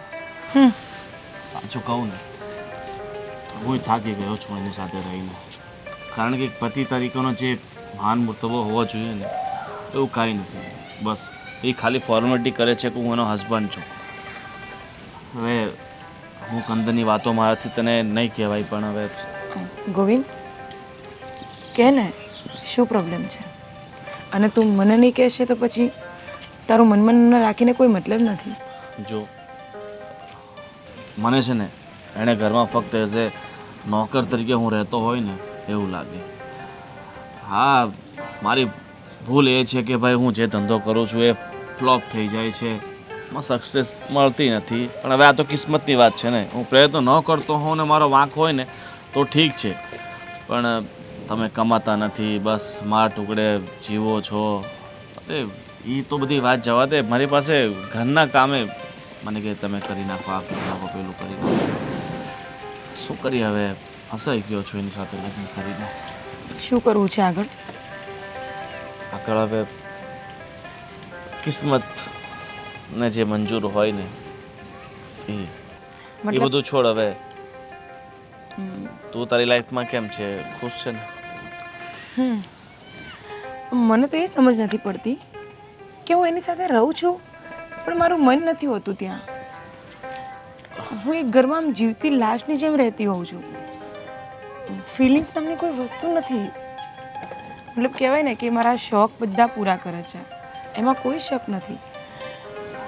સાચું કહું ને હું થાકી ગયો છું એની સાથે રહીને. કારણ કે પતિ તરીકેનો જે માન મર્તબો હોવો જોઈએ ને એવું કાંઈ નથી. બસ એ ખાલી ફોર્માલિટી કરે છે કે હું એનો હસબન્ડ છું. હવે અમુક અંદરની વાતો મારાથી તને નહીં કહેવાય, પણ હવે ગોવિંદ કે ને શું પ્રોબ્લેમ છે? અને તું મને નહીં કહેશે તો પછી તારું મનમાં ન રાખીને કોઈ મતલબ નથી. જો મને છે ને એણે ઘરમાં ફક્ત એઝ એ નોકર તરીકે હું રહેતો હોય ને એવું લાગે. હા, મારી ભૂલ એ છે કે ભાઈ હું જે ધંધો કરું છું એ ફ્લોપ થઈ જાય છે, એમાં સક્સેસ મળતી નથી. પણ હવે આ તો કિસ્મતની વાત છે ને. હું પ્રયત્ન ન કરતો હોઉં ને મારો વાંક હોય ને તો ઠીક છે, પણ તમે કમાતા નથી, બસ મારા ટુકડે જીવો છો. અરે એ તો બધી વાત જવા દે. મારી પાસે ઘરના કામે મને કે તમે કરી નાખો, આ કરી નાખો, પેલું કરી નાખો. શું કરી હવે? હસાઈ ગયો છું એની સાથે લગ્ન કરીને. શું કરવું છે આગળ? આગળ હવે કિસ્મત ને જે મંજૂર હોય ને એ બધું છોડ. હવે તું તારી લાઈફમાં કેમ છે? ખુશ છે ને? મને તો એ સમજ નથી પડતી કે હું એની સાથે રહું છું પણ મારું મન નથી હોતું ત્યાં. હું એક ઘરમાં આમ જીવતી લાશની જેમ રહેતી હોઉં છું. ફિલિંગ્સ નામની કોઈ વસ્તુ નથી. મતલબ કહેવાય ને કે મારા શોખ બધા પૂરા કરે છે, એમાં કોઈ શક નથી.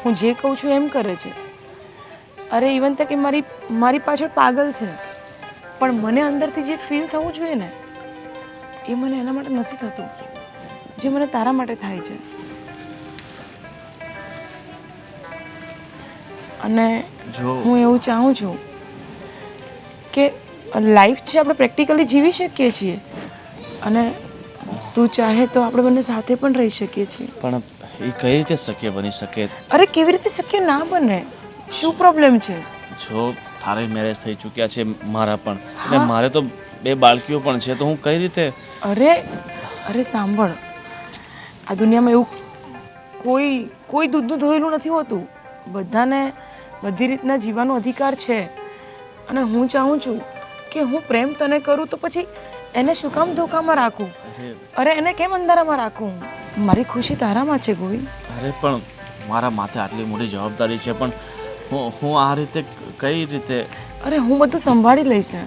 હું જે કહું છું એમ કરે છે. અરે ઇવન તક કે મારી પાછળ પાગલ છે, પણ મને અંદરથી જે ફીલ થવું જોઈએ ને એ મને એના માટે નથી થતું જે મને તારા માટે થાય છે. અને હું એવું ચાહું છું કે લાઈફ છે આપણે પ્રેક્ટિકલી જીવી શકીએ છીએ, અને તું ચાહે તો આપણે બંને સાથે પણ રહી શકીએ છીએ. પણ એ કઈ રીતે શક્ય બની શકે? અરે કેવી રીતે શક્ય ના બને? શું પ્રોબ્લેમ છે? જો તારે મેરેજ થઈ ચૂક્યા છે, મારા પણ, અને મારે તો 2 બાળકીઓ પણ છે, તો હું કઈ રીતે? અરે સાંભળ, આ દુનિયામાં એવું કોઈ દૂધનું ધોયેલું નથી હોતું. બધાને બધી રીતના જીવવાનો અધિકાર છે. અને હું ચાહું છું કે હું પ્રેમ તને કરું તો પછી એને શું કામ ધોકામાં રાખું? અરે એને કેમ અંધારામાં રાખું? મારી ખુશી તારામાં છે ગોવિંદ. અરે પણ મારા માથે આટલી મોટી જવાબદારી છે, પણ હું આ રીતે કઈ રીતે? અરે હું બધું સંભાળી લઈશ ને.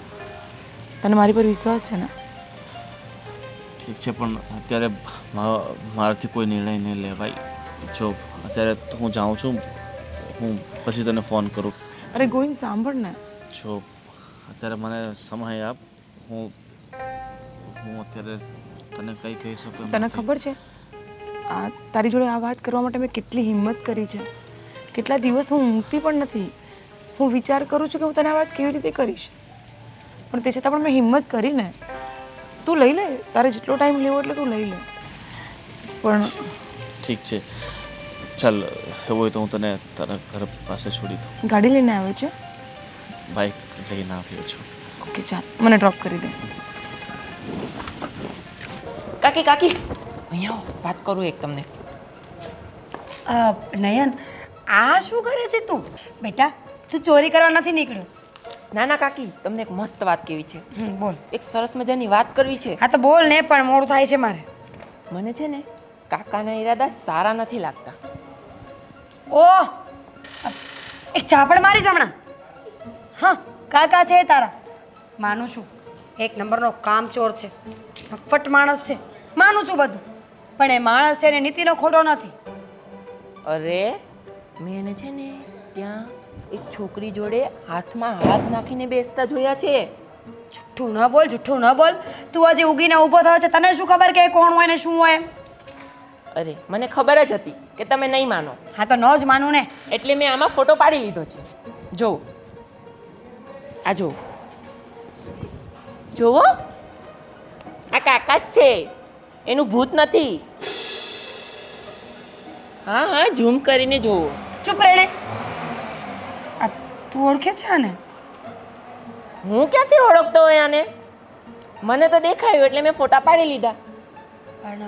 તને મારી પર વિશ્વાસ છે ને? ઠીક છે, પણ અત્યારે મારાથી કોઈ નિર્ણય નહીં લેવાય. જો અત્યારે હું જાઉં છું, હું પછી તને ફોન કરું. અરે ગોવિંદ સાંભળ ને. જો અત્યારે મને સમય આપ. હું અત્યારે તને કંઈ કહી શકું? તને ખબર છે તારી જોડે આ વાત કરવા માટે મેં કેટલી હિંમત કરી છે? કેટલા દિવસ હું ઊંઘતી પણ નથી. હું વિચાર કરું છું કે હું તને આ વાત કેવી રીતે કરીશ, પણ તે છતાં પણ મેં હિંમત કરીને. તું લઈ લે, તારે જેટલો ટાઈમ લેવો એટલે તું લઈ લે. પણ ઠીક છે, ચાલ એવું હોય તો હું તને તારા ઘર પાસે છોડી દઉં. ગાડી લઈને આવે છે? બાઇક લઈને આવ્યો છું. ઓકે ચાલ, મને ડ્રોપ કરી દે. કાકી અહીંયા આવો, વાત કરું એક તમને. નયન, આ શું કરે છે તું? બેટા, તું ચોરી કરવા નથી નીકળ્યો? ના ના કાકી, તમને એક મસ્ત વાત કેવી છે. બોલ. એક સરસ મજાની વાત કરવી છે. હા તો બોલ ને, પણ મોડું થાય છે મારે. મને છે ને કાકાના ઈરાદા સારા નથી લાગતા. ઓહ, એક ચાપડ મારીશ હમણાં. હા, કાકા છે તારા, માનું છું. એક નંબરનો કામચોર છે, ફટ માણસ છે, માનું છું બધું. પણ એ માણસ છે ને નીતિનો ખોટો નથી. અરે મેં એને છે ને ત્યાં એક છોકરી જોડે હાથમાં હાથ નાખીને બેસતા જોયા છે. જુઠ્ઠું ન બોલ, જુઠ્ઠું ન બોલ. તું હજી ઉગીને ઊભો થયો છે, તને શું ખબર કે એ કોણ હોય ને શું હોય? અરે મને ખબર જ હતી કે તમે નહીં માનો. હા તો ન જ માનું ને. એટલે મેં આમાં ફોટો પાડી લીધો છે. જો આ જોવો, આ કાકા જ છે, એનું ભૂત નથી. હા ઝૂમ કરીને જોવો. ચૂપ રહેને. આ તું ઓળખે છે ને? હું ક્યાંથી ઓળખતો હોય આને? મને તો દેખાયું એટલે મેં ફોટા પાડી લીધા. પણ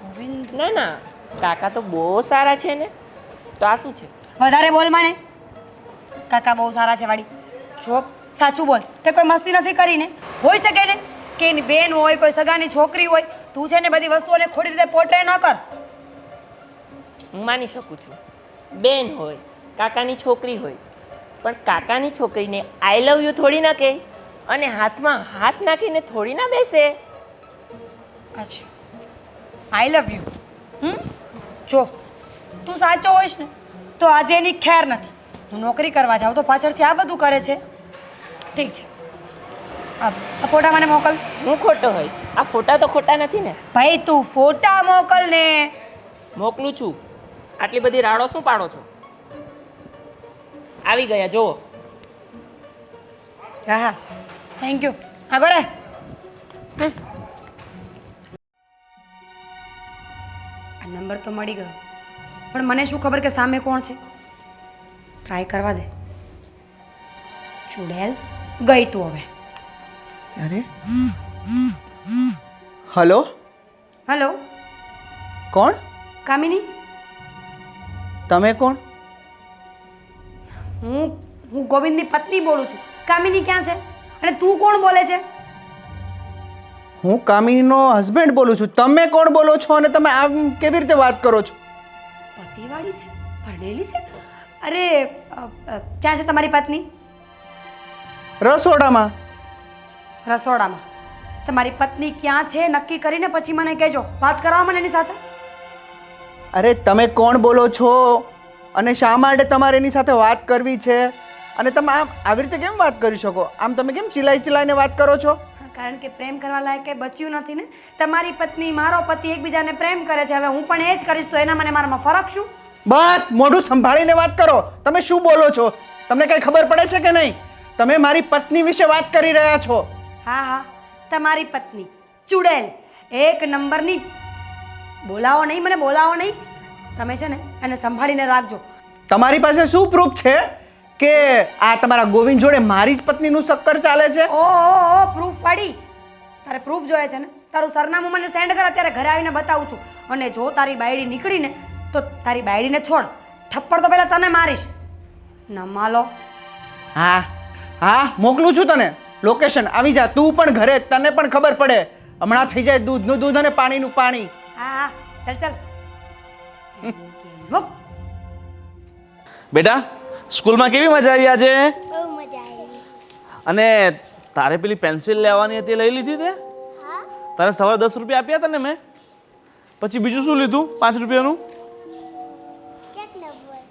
ગોવિંદ, ના કાકા તો બહુ સારા છે ને. તો આ શું છે? વધારે બોલ માને. કાકા બહુ સારા છે વાળી. જો સાચું બોલ તે કોઈ મસ્તી નથી કરીને હોઈ શકે ને કે એની બેન હોય કોઈ સગાની છોકરી હોય તું છે ને બધી વસ્તુઓને ખોટી રીતે પોટ્રે ન કર. હું માની શકું છું બેન હોય કાકાની છોકરી હોય પણ કાકાની છોકરીને આઈ લવ યુ થોડી ના કહે અને હાથમાં હાથ નાખીને થોડી ના બેસે. અચ્છા આઈ લવ યુ. જો તું સાચો હોઈશ ને તો આજે એની ખેર નથી. હું નોકરી કરવા જાઉં તો પાછળથી આ બધું કરે છે. ઠીક છે આ ફોટા મને મોકલ. હું ખોટો હોઈશ? આ ફોટા તો ખોટા નથી ને. ભાઈ તું ફોટા મોકલ ને. મોકલું છું. આટલી બધી રાડો શું પાડો છો? આવી ગયા જુઓ. હા હા થેન્ક યુ. આગળ રે. આ નંબર તો મળી ગયો પણ મને શું ખબર કે સામે કોણ છે. ટ્રાય કરવા દે. ચુડેલ ગઈ તું હવે. અરે હલો હલો કોણ? કામિની તમે કોણ? હું ગોવિંદની પત્ની બોલું છું. કામિની ક્યાં છે અને તું કોણ બોલે છે? હું કામિનીનો હસબન્ડ બોલું છું. તમે કોણ બોલો છો અને તમે આમ કેવી રીતે વાત કરો છો? પતિવાળી છે ભણેલી છે. અરે ક્યાં છે તમારી પત્ની? રસોડામાં. રસોડામાં. તમારી પત્ની ક્યાં છે નક્કી કરીને પછી મને કહેજો. વાત કરાવો મને એની સાથે. અરે તમે કોણ બોલો છો અને શા માટે તમારે એની સાથે વાત કરવી છે? અને તમે આમ આવી રીતે કેમ વાત કરી શકો? આમ તમે કેમ ચિલાઈને વાત કરો છો? કારણ કે પ્રેમ કરવા લાયક કંઈ બચ્યું નથી ને. તમારી પત્ની મારો પતિ એકબીજાને પ્રેમ કરે છે. હવે હું પણ એ જ કરીશ તો એના મને મારામાં ફરક શું? બસ મોઢું સંભાળીને વાત કરો. તમે શું બોલો છો? તમને કઈ ખબર પડે છે કે નહીં? તમે મારી પત્ની વિશે વાત કરી રહ્યા છો. હા હા તમારી પત્ની ચુડેલ એક નંબરની. બોલાવો નહીં મને બોલાવો નહીં. તમે છે ને એને સંભાળીને રાખજો. તમારી પાસે શું પ્રૂફ છે કે આ તમારા ગોવિંદ જોડે મારી જ પત્નીનું ચક્કર ચાલે છે? ઓ પ્રૂફ વાળી. તારે પ્રૂફ જોઈએ છે ને? તારું સરનામું મને સેન્ડ કર. અત્યારે ઘરે આવીને બતાવું છું. અને જો તારી બાયડી નીકળીને તો તારી બાયડીને છોડ. થપ્પડ તો પહેલાં તને મારીશ. નમાલો. હા હા મોકલું છું તને લોકેશન. આવી જા તું પણ ઘરે. તને પણ ખબર પડે. હમણાં થઈ જાય દૂધનું દૂધ અને પાણીનું પાણી. હા હા ચાલ ચાલ મૂક. બેટા સ્કૂલમાં કેવી મજા આવી આજે? બહુ મજા આવી. અને તારે પેલી પેન્સિલ લેવાની હતી લઈ લીધી તે? હા તારે સવારે 10 રૂપિયા આપ્યા હતા ને મેં. પછી બીજું શું લીધું 5 રૂપિયાનું? કેટલા બોલ?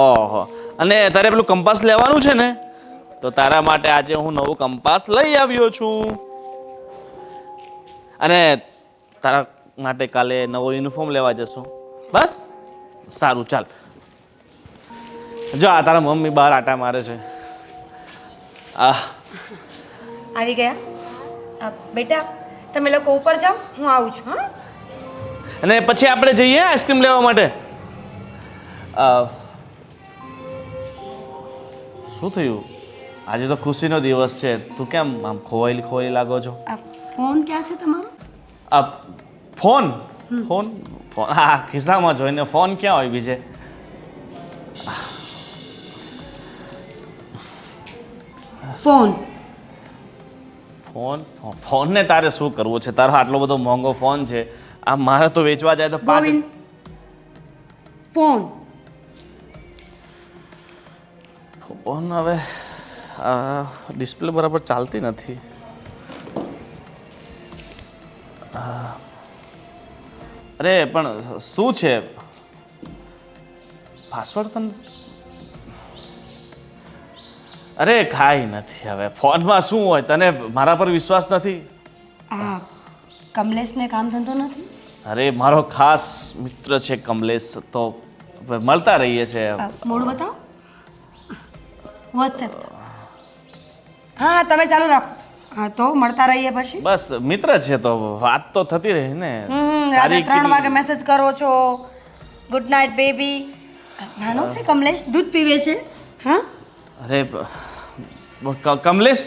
ઓહો. અને તારે પેલું કંપાસ લેવાનું છે ને તો તારા માટે આજે હું નવું કંપાસ લઈ આવ્યો છું. અને તારા માટે કાલે નવો યુનિફોર્મ લેવા જશું. બસ સારું ચાલ. જો આ તારા મમ્મી બહાર આટા મારે છે. આવી ગયા. બેટા તમે લોકો ઉપર જાઓ હું આવું છું. હા અને પછી આપણે જઈએ આઈસ્ક્રીમ લેવા માટે. શું થયું? આજે તો ખુશીનો દિવસ છે. તું કેમ આમ ખોવાયેલી લાગો છો? ફોન ક્યાં છે તમારો? ફોન ફોન ફોન હા ખિસ્સામાં જોઈને ફોન ક્યાં હોય બીજે? ફોન ફોન ફોનને તારે શું કરવું છે? તારો આટલો બધો મોંઘો ફોન છે. આ મારે તો વેચવા જાય તો ગોવિંદ ફોન ફોન હવે ડિસ્પ્લે બરાબર ચાલતી નથી. અરે પણ શું છે પાસવર્ડ તને? અરે કાંઈ નથી. હવે ફોનમાં શું હોય? તને મારા પર વિશ્વાસ નથી? આ કમલેશને કામ ધંધો નથી? અરે મારો ખાસ મિત્ર છે કમલેશ. તો મળતા રહીએ છીએ. મોડું બતાવો. વોટ્સએપ. હા તમે ચાલુ રાખો. હા તો મળતા રહીએ પછી. બસ મિત્ર છે તો વાત તો થતી રહે ને. રાતે 3 વાગે મેસેજ કરો છો. Good night baby. નાનો છે કમલેશ દૂધ પીવે છે. હા અરે કમલેશ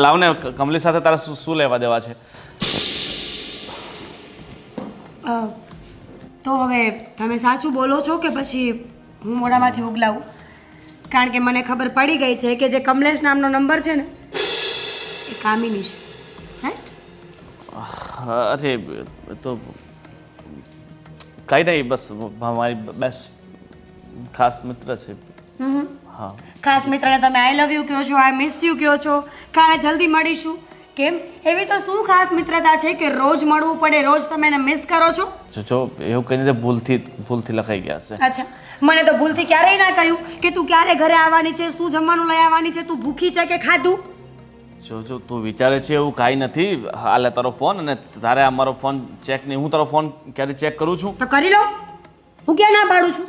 લાવને કમલેશ સાથે તારા શું લેવા દેવા છે? તો હવે તમે સાચું બોલો છો કે પછી હું મોઢામાંથી ઉગલાવું? કારણ કે મને ખબર પડી ગઈ છે કે જે કમલેશ નામનો નંબર છે ને એ કામિની છે, રાઈટ? અરે તો કાંઈ નહીં, બસ મારી બેસ્ટ ખાસ મિત્ર છે. હા. ખાસ મિત્રને તમે આઈ લવ યુ કહો છો, આઈ મિસ યુ કહો છો, કાલે જલ્દી મળીશું. કેમ? એવી તો શું ખાસ મિત્રતા છે કે રોજ મળવું પડે, રોજ તમે એને મિસ કરો છો? જો એવું કહીને તો ભૂલથી લખાઈ ગયા છે. અચ્છા, મને તો ભૂલથી ક્યારેય ના કહ્યું કે તું ક્યારે ઘરે આવવાની છે, શું જમવાનું લઈ આવવાની છે, તું ભૂખી છે કે ખાધું? જો તું વિચારે છે એવું કાંઈ નથી. હાલે તારો ફોન, અને તારે આ મારો ફોન ચેક નહીં. હું તારો ફોન ક્યારે ચેક કરું છું? તો કરી લો, હું ક્યાં ના પાડું છું.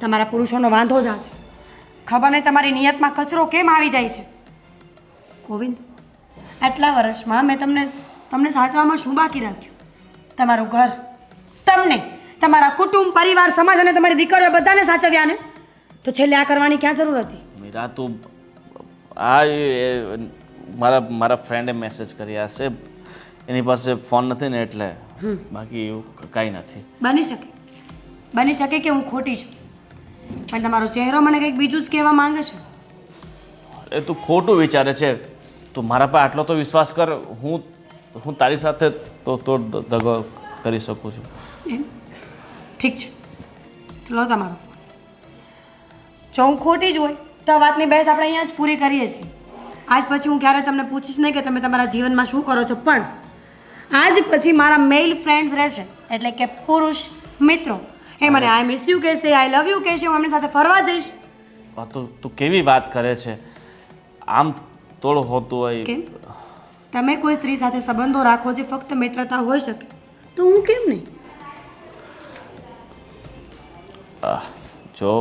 તમારા પુરુષોનો વાંધો જ આ છે. ખબર નહીં તમારી નિયતમાં કચરો કેમ આવી જાય છે. ગોવિંદ, આટલા વર્ષમાં મેં તમને સાચવવામાં શું બાકી રાખ્યું? તમારું ઘર, તમને, તમારા કુટુંબ, પરિવાર, સમાજ અને તમારી દીકરીઓ બધાને સાચવ્યા ને, તો છેલ્લે આ કરવાની ક્યાં જરૂર હતી? મીરા, તું મારા ફ્રેન્ડે મેસેજ કર્યા હશે, એની પાસે ફોન નથી ને એટલે. બાકી એવું કાંઈ નથી. બની શકે કે હું ખોટી છું, પણ તમારો ચહેરો મને કંઈક બીજું જ કહેવા માંગે છે. એ તું ખોટું વિચારે છે. તું મારા પર આટલો તો વિશ્વાસ કર. હું તારી સાથે તો દગો કરી શકું છું. એમ? ઠીક છે, લો તમારો ફોન. જો હું ખોટી જ હોય તો આ વાતની બહેસ આપણે અહીંયા જ પૂરી કરીએ છીએ. આજ પછી હું ક્યારે તમને પૂછીશ નહીં કે તમે તમારા જીવનમાં શું કરો છો, પણ આજ પછી મારા મેલ ફ્રેન્ડ્સ રહેશે, એટલે કે પુરુષ મિત્રો, એ મને આઈ મિસ યુ કહેશે, આઈ લવ યુ કહેશે, હું એમની સાથે ફરવા જઈશ. તું કેવી વાત કરે છે? આમ થોડું હોતું હોય. કેમ? તમે કોઈ સ્ત્રી સાથે સંબંધો રાખો જે ફક્ત મિત્રતા હોઈ શકે, તો હું કેમ નહીં? જો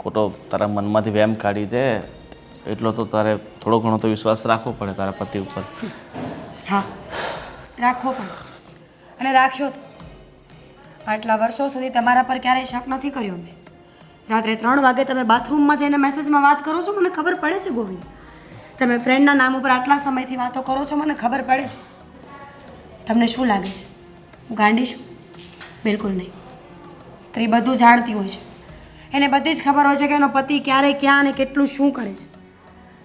ખોટો તારા મનમાંથી વેમ કાઢી દે એટલો તો તારે થોડો ઘણો તો વિશ્વાસ રાખવો પડે તારા પતિ ઉપર. હા, રાખવો પડે, અને રાખ્યો તો. આટલા વર્ષો સુધી તમારા પર ક્યારેય શક નથી કર્યો મેં. રાત્રે 3 વાગે તમે બાથરૂમમાં જઈને મેસેજમાં વાત કરો છો, મને ખબર પડે છે ગોવિંદ. તમે ફ્રેન્ડના નામ ઉપર આટલા સમયથી વાતો કરો છો, મને ખબર પડે છે. તમને શું લાગે છે હું ગાંડી છું? બિલકુલ નહીં. સ્ત્રી બધું જાણતી હોય છે, એને બધી જ ખબર હોય છે કે એનો પતિ ક્યારે, ક્યાં અને કેટલું શું કરે છે.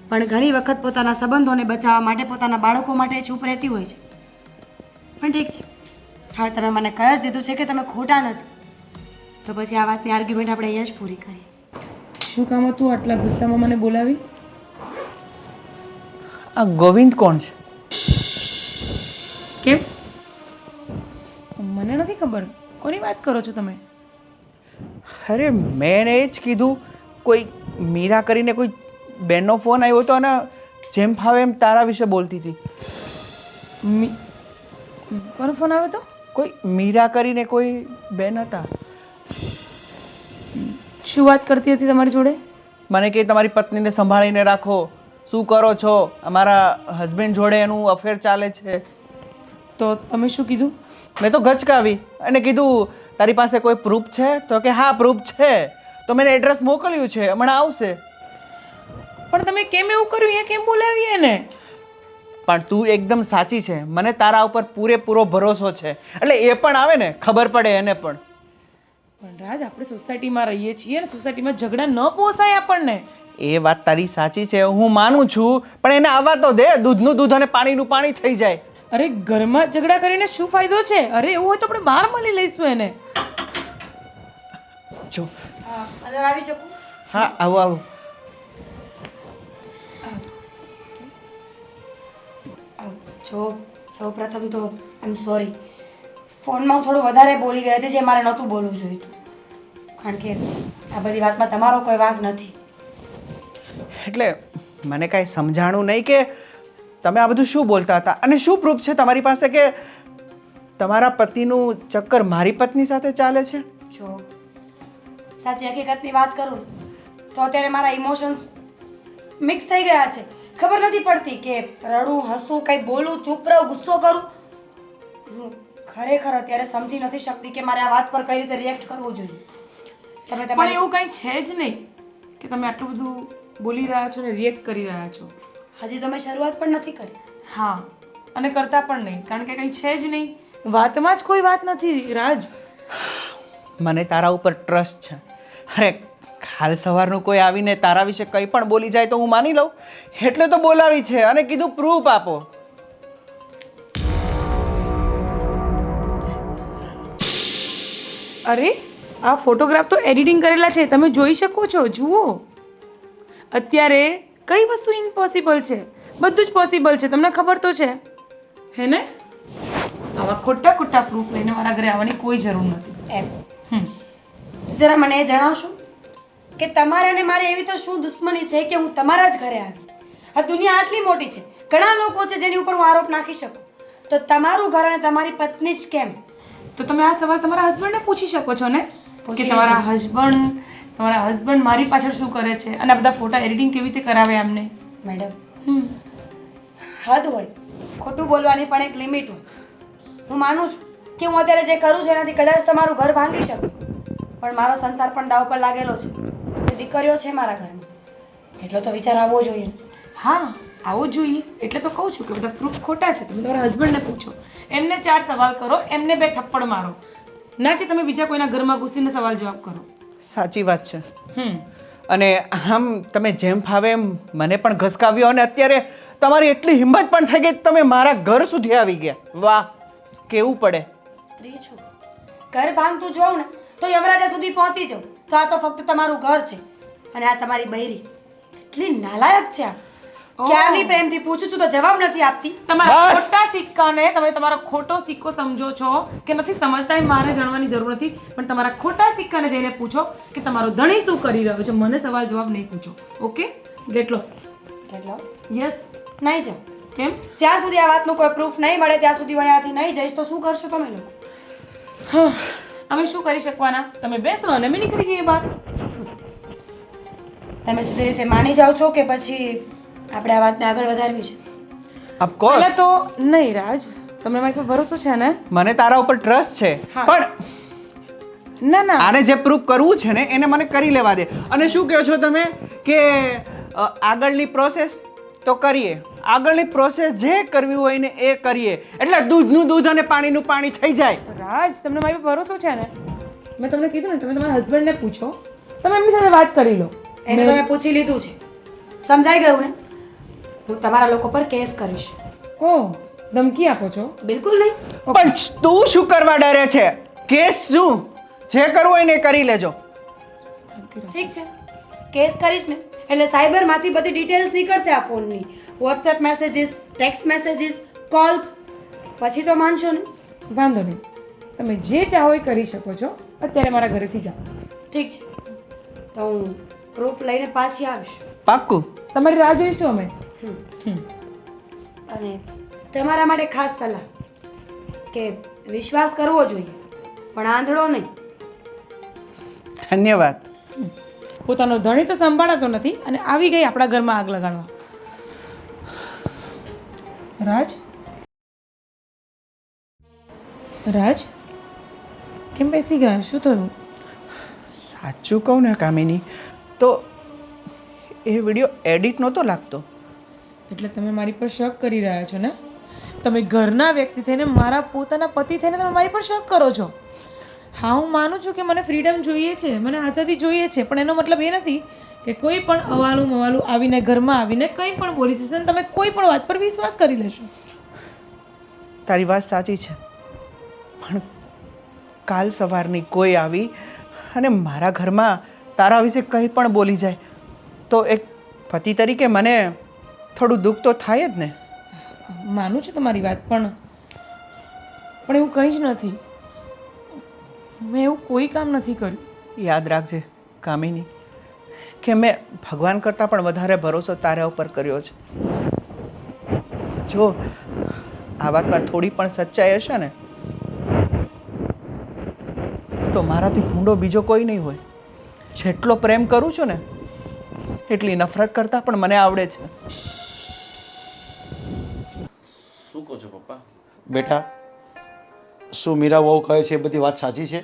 પણ ઘણી વખત પોતાના સંબંધોને બચાવવા માટે, પોતાના બાળકો માટે ચૂપ રહેતી હોય છે. પણ ઠીક છે, હવે તમે મને કહી જ દીધું છે કે તમે ખોટા નથી, તો પછી આ વાતની આર્ગ્યુમેન્ટ આપણે અહીંયા જ પૂરી કરીએ. શું કામ હતું આટલા ગુસ્સામાં મને બોલાવી? આ ગોવિંદ કોણ છે? કેમ? મને નથી ખબર. કોની વાત કરો છો તમે? અરે મેં એને એ જ કીધું, કોઈ મીરા કરીને કોઈ બેનનો ફોન આવ્યો હતો અને જેમ ફાવે એમ તારા વિશે બોલતી હતી. કોનો ફોન આવ્યો હતો? કોઈ મીરા કરીને કોઈ બેન હતા. શું વાત કરતી હતી તમારી જોડે? મને કે તમારી પત્નીને સંભાળીને રાખો, શું કરો છો, અમારા હસબન્ડ જોડે એનું અફેર ચાલે છે. તો તમે શું કીધું? મેં તો ગચકાવી અને કીધું તારી પાસે કોઈ પ્રૂફ છે? તો કે હા પ્રૂફ છે. તો મેં એડ્રેસ મોકલ્યું છે, હમણાં આવશે. પણ તમે કેમ એવું કર્યું? અહીંયા કેમ બોલાવી એને? પણ તું એકદમ સાચી છે, મને તારા ઉપર પૂરેપૂરો ભરોસો છે, એટલે એ પણ આવે ને ખબર પડે એને પણ. પણ રાજ, આપણે સોસાયટીમાં રહીએ છીએ અને સોસાયટીમાં ઝઘડા ન પોસાય આપણને. એ વાત તારી સાચી છે, હું માનું છું, પણ એને આવવા તો દે. દૂધનું દૂધ અને પાણીનું પાણી થઈ જાય. અરે ઘરમાં ઝઘડા કરીને શું ફાયદો છે? અરે એવું હોય તો આપણે બહાર મળી લઈશું એને. જો અંદર આવી શકું? હા, આવો આવો. જો સૌપ્રથમ તો આઈ એમ સોરી, ફોનમાં હું થોડું વધારે બોલી ગઈ હતી, જે મારે નહોતું બોલવું જોઈતું. કારણ કે આ બધી વાતમાં તમારો કોઈ વાંક નથી. એટલે મને કાંઈ સમજાણું નહીં કે તમે આ બધું શું બોલતા હતા, અને શું પ્રૂફ છે તમારી પાસે કે તમારા પતિનું ચક્કર મારી પત્ની સાથે ચાલે છે? જો સાચી હકીકતની વાત કરું ને તો અત્યારે મારા ઇમોશન્સ મિક્સ થઈ ગયા છે. ખબર નથી પડતી કે રડું, હસું, કંઈ બોલું, ચૂપ રહું, ગુસ્સો કરું. હું ખરેખર અત્યારે સમજી નથી શકતી કે મારે આ વાત પર કઈ રીતે રિએક્ટ કરવું જોઈએ. તમે પણ એવું કંઈ છે જ નહીં કે તમે આટલું બધું બોલી રહ્યા છો ને રિએક્ટ કરી રહ્યા છો. હજી તો મેં શરૂઆત પણ નથી કરી. હા, અને કરતા પણ નહીં, કારણ કે કંઈ છે જ નહીં. વાતમાં જ કોઈ વાત નથી રાજ. મને તારા ઉપર ટ્રસ્ટ છે. અરે કાલ સવારનું કોઈ આવીને તારા વિશે કંઈ પણ બોલી જાય તો હું માની લઉં, એટલે તો બોલાવી છે અને કીધું પ્રૂફ આપો. અરે આ ફોટોગ્રાફ તો એડિટિંગ કરેલા છે, તમે જોઈ શકો છો. જુઓ, અત્યારે કઈ વસ્તુ ઇમ્પોસિબલ છે, બધું જ પોસિબલ છે. તમને ખબર તો છે હે ને? આવા ખોટા ખોટા પ્રૂફ લઈને મારા ઘરે આવવાની કોઈ જરૂર નથી. એમ જરા મને એ જણાવશો કે તમારે અને મારી એવી તો શું દુશ્મની છે કે હું તમારા જ ઘરે આવી? આ દુનિયા આટલી મોટી છે, ઘણા લોકો છે જેની ઉપર હું આરોપ નાખી શકું, તો તમારું ઘર અને તમારી પત્ની જ કેમ? તો તમે આ સવાલ તમારા હસબન્ડને પૂછી શકો છો ને કે તમારા હસબન્ડ મારી પાછળ શું કરે છે અને આ બધા ફોટા એડિટિંગ કેવી રીતે કરાવે એમને. મેડમ, હદ હોય, ખોટું બોલવાની પણ એક લિમિટ હોય. હું માનું છું કે હું અત્યારે જે કરું છું એનાથી કદાચ તમારું ઘર ભાંગી શકું, પણ મારો સંસાર પણ દાવ પર લાગેલો છે. દીકરીઓ છે મારા ઘરમાં, એટલો તો વિચાર આવવો જોઈએ. હા, આવો જોઈએ. એટલે તો કહું છું કે બધા પ્રૂફ ખોટા છે. તમે તમારા હસબન્ડને પૂછો, એમને 4 સવાલ કરો, એમને 2 થપ્પડ મારો, ના કે તમે બીજા કોઈના ઘરમાં ઘૂસીને સવાલ જવાબ કરો. સાચી વાત છે. અને આમ તમે જેમ ફાવે એમ મને પણ ઘસકાવ્યો અને અત્યારે તમારી એટલી હિંમત પણ થઈ ગઈ તમે મારા ઘર સુધી આવી ગયા. વાહ, કેવું પડે. સ્ત્રી છું, ઘર ભાંગતું જોઉં ને તો યમરાજા સુધી પહોંચી જાઉં. તો આ તો ફક્ત તમારું ઘર છે અને આ તમારી બૈરી. કેટલી નાલાયક છે આ! ક્યારની પ્રેમથી પૂછું છું તો જવાબ નથી આપતી. તમારા ખોટા સિક્કાને તમે તમારો ખોટો સિક્કો સમજો છો કે નથી સમજતા એ મારે જાણવાની જરૂર નથી, પણ તમારા ખોટા સિક્કાને જઈને પૂછો કે તમારો ધણી શું કરી રહ્યો છે. મને સવાલ જવાબ નહીં પૂછો. Okay? Get lost. Get lost? Yes. નહીં જાઉં. કેમ? જ્યાં સુધી આ વાતનું કોઈ પ્રૂફ નહીં મળે ત્યાં સુધી હું અહીંયાથી નહીં જઈશ. તો શું કરશો તમે લોકો? અમે શું કરી શકવાના? તમે બેસો અને અમે નીકળી જઈએ બહાર. તમે સીધી રીતે માની જાઓ છો કે પછી આપણે આ વાતને આગળ વધારવી છે? ઓફકોર્સ. પહેલા તો નહીં રાજ, તમને મારી પર ભરોસો છે ને? મને તારા ઉપર ટ્રસ્ટ છે, હા. પણ ના આને જે પ્રૂફ કરવું છે ને એને મને કરી લેવા દે. અને શું કહો છો તમે કે આગળની પ્રોસેસ તો કરીએ, આગળની પ્રોસેસ જે કરવી હોય ને એ કરીએ, એટલે દૂધનું દૂધ અને પાણીનું પાણી થઈ જાય. રાજ, તમને મારી પર ભરોસો છે ને? મેં તમને કીધું ને, તમે તમારા હસબન્ડને પૂછો, તમે એમની સાથે વાત કરી લો. એને તમે પૂછી લીધું છે, સમજાઈ ગયું ને? હું તમારા લોકો પર કેસ કરીશ. ઓહ, ધમકી આપો છો? બિલકુલ નહીં. પણ તું શું કરવા ડરે છે? કેસ શું? જે કરવું હોય ને એ કરી લેજો. ઠીક છે, કેસ કરીશ ને એટલે સાયબરમાંથી બધી ડિટેલ્સ નીકળશે આ ફોનની. WhatsApp messages, text messages, calls. પછી તો માનશો ને? વાંધો નહીં, તમે જે ચાહો એ કરી શકો છો. અત્યારે મારા ઘરેથી જાઓ. ઠીક છે, તો હું પ્રૂફ લઈને પાછી આવીશ. પાક્કું? તમારી રાહ જોઈશું અમે. અને તમારા માટે ખાસ સલાહ કે વિશ્વાસ કરવો જોઈએ પણ આંધળો નહીં. ધન્યવાદ. પોતાનો ધણી તો સંભાળાતો નથી અને આવી ગઈ આપણા ઘરમાં આગ લગાડવા. રાજ, રાજ કેમ બેસી ગયા? શું થયું? સાચું કહું ને કામિની, તો એ વિડીયો એડિટ નહોતો લાગતો. એટલે તમે મારી પર શક કરી રહ્યા છો ને? તમે ઘરના વ્યક્તિ થઈને, મારા પોતાના પતિ થઈને તમે મારી પર શક કરો છો. હા, હું માનું છું કે મને ફ્રીડમ જોઈએ છે, મને આઝાદી જોઈએ છે, પણ એનો મતલબ એ નથી કે કોઈ પણ અવાલું મવાલું આવીને ઘરમાં આવીને કંઈ પણ બોલી જશે અને તમે કોઈ પણ વાત પર વિશ્વાસ કરી લેશો. તારી વાત સાચી છે, પણ કાલ સવારની કોઈ આવી અને મારા ઘરમાં તારા વિશે કંઈ પણ બોલી જાય તો એક પતિ તરીકે મને થોડું દુઃખ તો થાય જ ને. માનું છું તમારી વાત, પણ એવું કંઈ જ નથી. મેં એવું કોઈ કામ નથી કર્યું. યાદ રાખજે કામિની કે મેં ભગવાન કરતાં પણ વધારે ભરોસો તારા ઉપર કર્યો છે. જો આ વાતમાં થોડી પણ સચ્ચાઈ હશે ને તો મારાથી ભૂંડો બીજો કોઈ નહીં હોય. જેટલો પ્રેમ કરું છું ને એટલી નફરત કરતાં પણ મને આવડે છે. શું કહો છો પપ્પા? બેટા, શું મીરા વહુ કહે છે એ બધી વાત સાચી છે?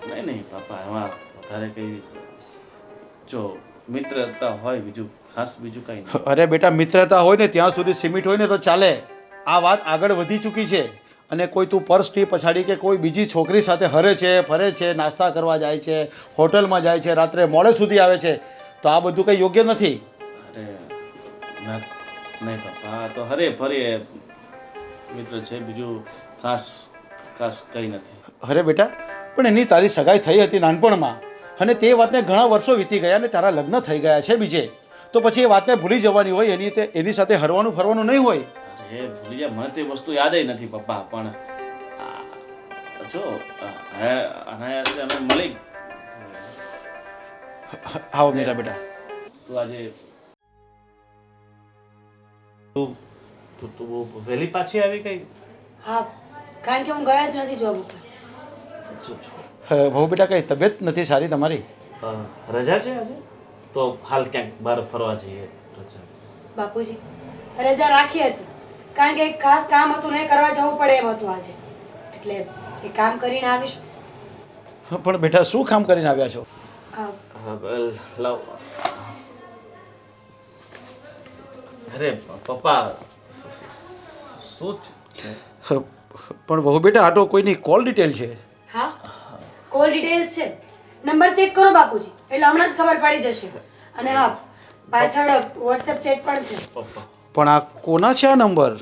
નહીં નહીં પપ્પા, એમાં વધારે કંઈ જો મિત્રતા હોય, બીજું ખાસ બીજું કંઈ નહીં. અરે બેટા, મિત્રતા હોય ને ત્યાં સુધી સિમિટ હોય ને તો ચાલે. આ વાત આગળ વધી ચૂકી છે અને કોઈ તું પર્સથી પછાડી કે કોઈ બીજી છોકરી સાથે હરે છે, ફરે છે, નાસ્તા કરવા જાય છે, હોટલમાં જાય છે, રાત્રે મોડે સુધી આવે છે, તો આ બધું કંઈ યોગ્ય નથી. અરે નહીં પપ્પા, આ તો હરે ફરે મિત્ર છે, બીજું ખાસ ખાસ કંઈ નથી. અરે બેટા, પણ એની તારી સગાઈ થઈ હતી નાનપણમાં, અને તે વાતને ઘણા વર્ષો વીતી ગયા અને તારા લગ્ન થઈ ગયા છે બીજે, તો પછી એ વાતને ભૂલી જવાની હોય, એની સાથે હરવાનું ફરવાનું નહીં હોય. અરે ભૂલી જા, મને તે વસ્તુ યાદ નથી પપ્પા, પણ જો અનાયાસે અમે મળી. આવો મીરા બેટા. તું આજે તું વહેલી પાછી આવી કઈ? હા, કારણ કે હું ગયા જ નથી જોબ ઉપર. બહુ બેટા, કઈ તબિયત નથી સારી તમારી? રજા છે આજે? તો હાલ ક્યાંક બહાર ફરવા જઈએ. રજા બાપુજી, રજા રાખી હતી કારણ કે એક ખાસ કામ હતું ને કરવા જવું પડે એમ હતું આજે, એટલે એ કામ કરીને આવીશ. પણ બેટા, શું કામ કરીને આવ્યા છો? લાવ. અરે પપ્પા, શું છે? પણ બહુ બેટા, આ તો કોઈની કોલ ડિટેલ છે. હા, કોલ ડિટેલ્સ છે. નંબર ચેક કરો બાપુજી, એટલે હમણાં જ ખબર પડી જશે. અને હા, પાછળ વોટ્સએપ ચેટ પણ છે. પપ્પા, પણ આ કોના છે આ નંબર?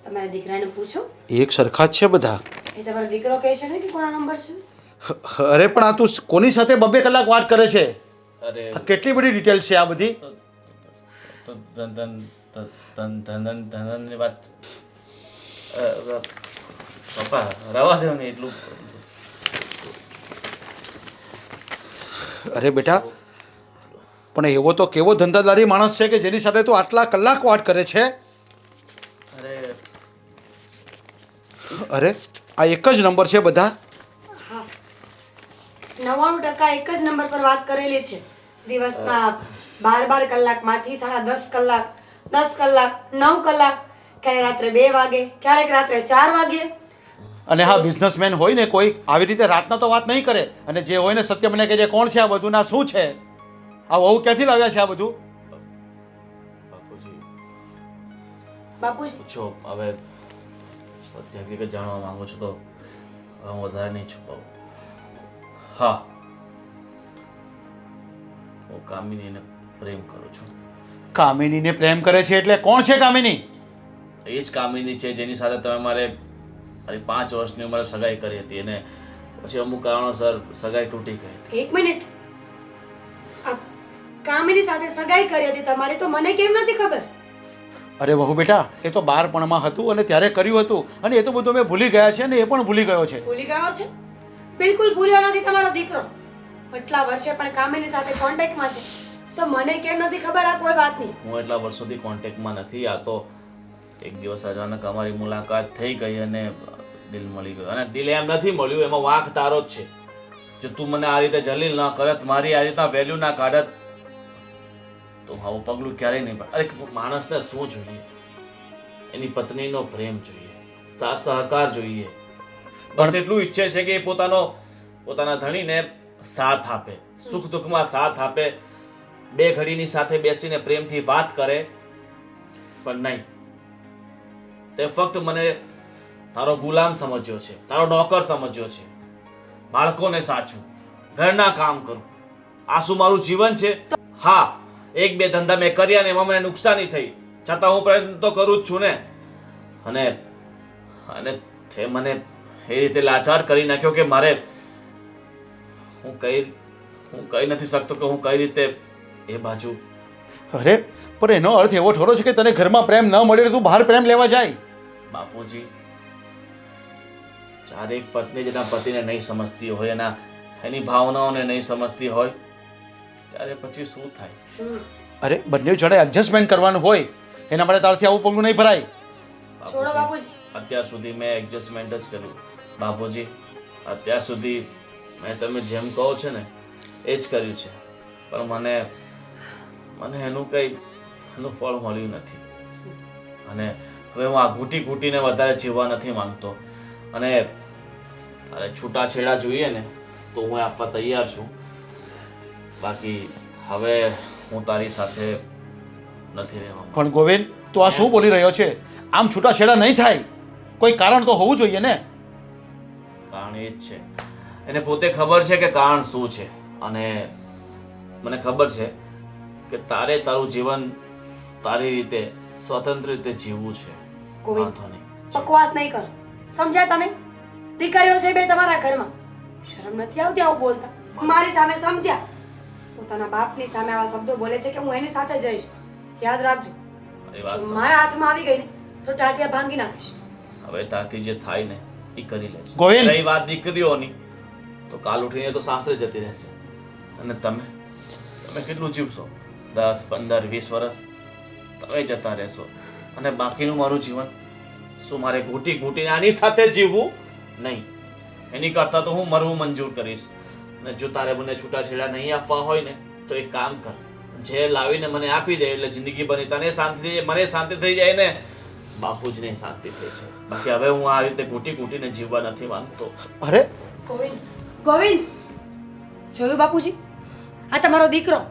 તમારા દીકરાને પૂછો, એક સરખા જ છે બધા. એ તમારો દીકરો કહે છે ને કે કોના નંબર છે. અરે પણ આ તું કોની સાથે 2 કલાક વાત કરે છે? અરે આ કેટલી બધી ડિટેલ છે આ બધી? તો ધનની વાત પપ્પા રવા દો ને એટલું. અરે બેટા, પણ એવો તો કેવો ધંધાદારી માણસ છે કે જેની સાથે તું આટલા કલાક વાત કરે છે? અરે આ એક જ નંબર છે બધા? હા, 99% એક જ નંબર પર વાત કરેલી છે. દિવસના 12 કલાકમાંથી 10.5 કલાક, 10 કલાક, 9 કલાક, ક્યારેક રાત્રે 2 વાગે, ક્યારેક રાત્રે 4 વાગે. અને હા, બિઝનેસમેન હોય ને કોઈ આવી રીતે રાતના તો વાત નહીં કરે, અને જે હોય ને સત્ય મને કહેજે કોણ છે આ બધું, ના શું છે આ? વહુ ક્યાંથી લાવ્યા છે આ બધું? બાપુજી પૂછો હવે, સત્ય હકીકત જાણવા માંગો છો તો હું વધારે નહીં છુપાવું. હા, હું કામિનીને પ્રેમ કરું છું. કામિનીને પ્રેમ કરે છે એટલે કોણ છે કામિની? એ જ કામિની છે જેની સાથે તમે મારી 5 વર્ષની ઉંમરે સગાઈ કરી હતી, અને પછી અમુક કારણોસર સગાઈ તૂટી ગઈ હતી. એક મિનિટ, આ કામિની સાથે સગાઈ કરી હતી તમારી, તો મને કેમ નથી ખબર? અરે વહુ બેટા, એ તો બાળપણમાં હતું અને ત્યારે કર્યું હતું, અને એ તો બધું મેં ભૂલી ગયા છે, અને એ પણ ભૂલી ગયો છે. ભૂલી ગયો છે? બિલકુલ ભૂલ્યો નથી તમારો દીકરો. એટલા વર્ષે પણ કામિની સાથે કોન્ટેક્ટમાં છે, તો મને કેમ નથી ખબર આ કોઈ વાતની? હું એટલા વર્ષોથી કોન્ટેક્ટમાં નથી. આ તો એક દિવસ અચાનક અમારી મુલાકાત થઈ ગઈ અને દિલ મળી ગયો. અને દિલ એમ નથી મળ્યું, એમાં વાંક તારો જ છે. જો તું મને આ રીતે જલીલ ન કરત, મારી આ રીતના વેલ્યુ ના કાઢત, તો આવું પગલું ક્યારેય નહીં પડે. અરે માણસને શું જોઈએ? એની પત્નીનો પ્રેમ જોઈએ, સાથ સહકાર જોઈએ. બસ એટલું ઈચ્છે છે કે એ પોતાના ધણીને સાથ આપે, સુખ દુઃખમાં સાથ આપે, 2 ઘડીની સાથે બેસીને પ્રેમથી વાત કરે. પણ નહીં, તે ફક્ત મને તારો ગુલામ સમજ્યો છે, તારો નોકર સમજ્યો છે. બાળકોને સાચું, ઘરના કામ કરું, આ શું મારું જીવન છે? હા, 1-2 ધંધા મેં કર્યા ને એમાં મને નુકસાની થઈ, છતાં હું પ્રયત્ન તો કરું જ છું ને. અને તે મને એ રીતે લાચાર કરી નાખ્યો કે મારે હું કહી નથી શકતો કે હું કઈ રીતે એ બાજુ. અરે પણ એનો અર્થ એવો થોડો છે કે તને ઘરમાં પ્રેમ ન મળે તું બહાર પ્રેમ લેવા જાય? બાપુજી, જ્યારે એક પત્ની જેના પતિને નહીં સમજતી હોય, એની ભાવનાઓને નહીં સમજતી હોય, ત્યારે પછી શું થાય? અરે બંને જણે એડજસ્ટમેન્ટ કરવાનું હોય, એના માટે તારથી આવું પગલું નહીં ભરાય. છોડો બાપુજી. અત્યાર સુધી મેં એડજસ્ટમેન્ટ જ કર્યું બાપુજી. અત્યાર સુધી મેં તમે જેમ કહો છો ને એ જ કર્યું છે, પણ મને એનું ફળ મળ્યું નથી. અને હવે હું આ ઘૂંટીને વધારે જીવવા નથી માંગતો. અને તારે છૂટાછેડા જોઈએ ને તો હું આપવા તૈયાર છું. બાકી હવે હું તારી સાથે નથી રહેવા. પણ ગોવિંદ, તું આ શું બોલી રહ્યો છે? આમ છૂટાછેડા નહીં થાય. કોઈ કારણ તો હોવું જોઈએ ને. કારણ એ જ છે, એને પોતે ખબર છે કે કારણ શું છે, અને મને ખબર છે કે તારે તારું જીવન તારી રીતે સ્વતંત્ર રીતે જીવવું છે. કોઈ વાંધો નહીં. બકવાસ નહીં કરો. સમજ્યા તમે? દીકરીઓ છે બે તમારા ઘરમાં, શરમ નથી આવતી આવું બોલતા? મારી સામે સમજ્યા? પોતાના બાપની સામે આવા શબ્દો બોલે છે કે હું એની સાથે જ રહીશ. યાદ રાખજો, મારી વાત જો સાંભળ. મારા હાથમાં આવી ગઈ ને તો ટાટિયા ભાંગી નાખીશ. હવે તારથી જે થાય ને એ કરી લેજે. ગોવિંદ! રહી વાત દીકરીઓની, તો કાલ ઉઠીને તો સાસરે જતી રહેશે. અને તમે તમે કેટલું જીવશો? 10, 15, 20 વર્ષ તમે જતા રહેશો, અને બાકીનું મારું જીવન શું મારે ઘૂંટી ઘૂંટીને આની સાથે જીવવું? નહીં. એની કરતાં તો હું મરવું મંજૂર કરીશ. અને જો તારે મને છૂટાછેડા નહીં આપવા હોય ને તો એક કામ કર, જે લાવીને મને આપી દે એટલે જિંદગી બની તને શાંતિ થઈ જાય, મને શાંતિ થઈ જાય ને બાપુજીને શાંતિ થઈ જાય. બાકી હવે હું આ રીતે ઘૂંટી ઘૂંટીને જીવવા નથી માંગતો. અરે ગોવિંદ, ગોવિંદ, જોયું બાપુજી? આ તમારો દીકરો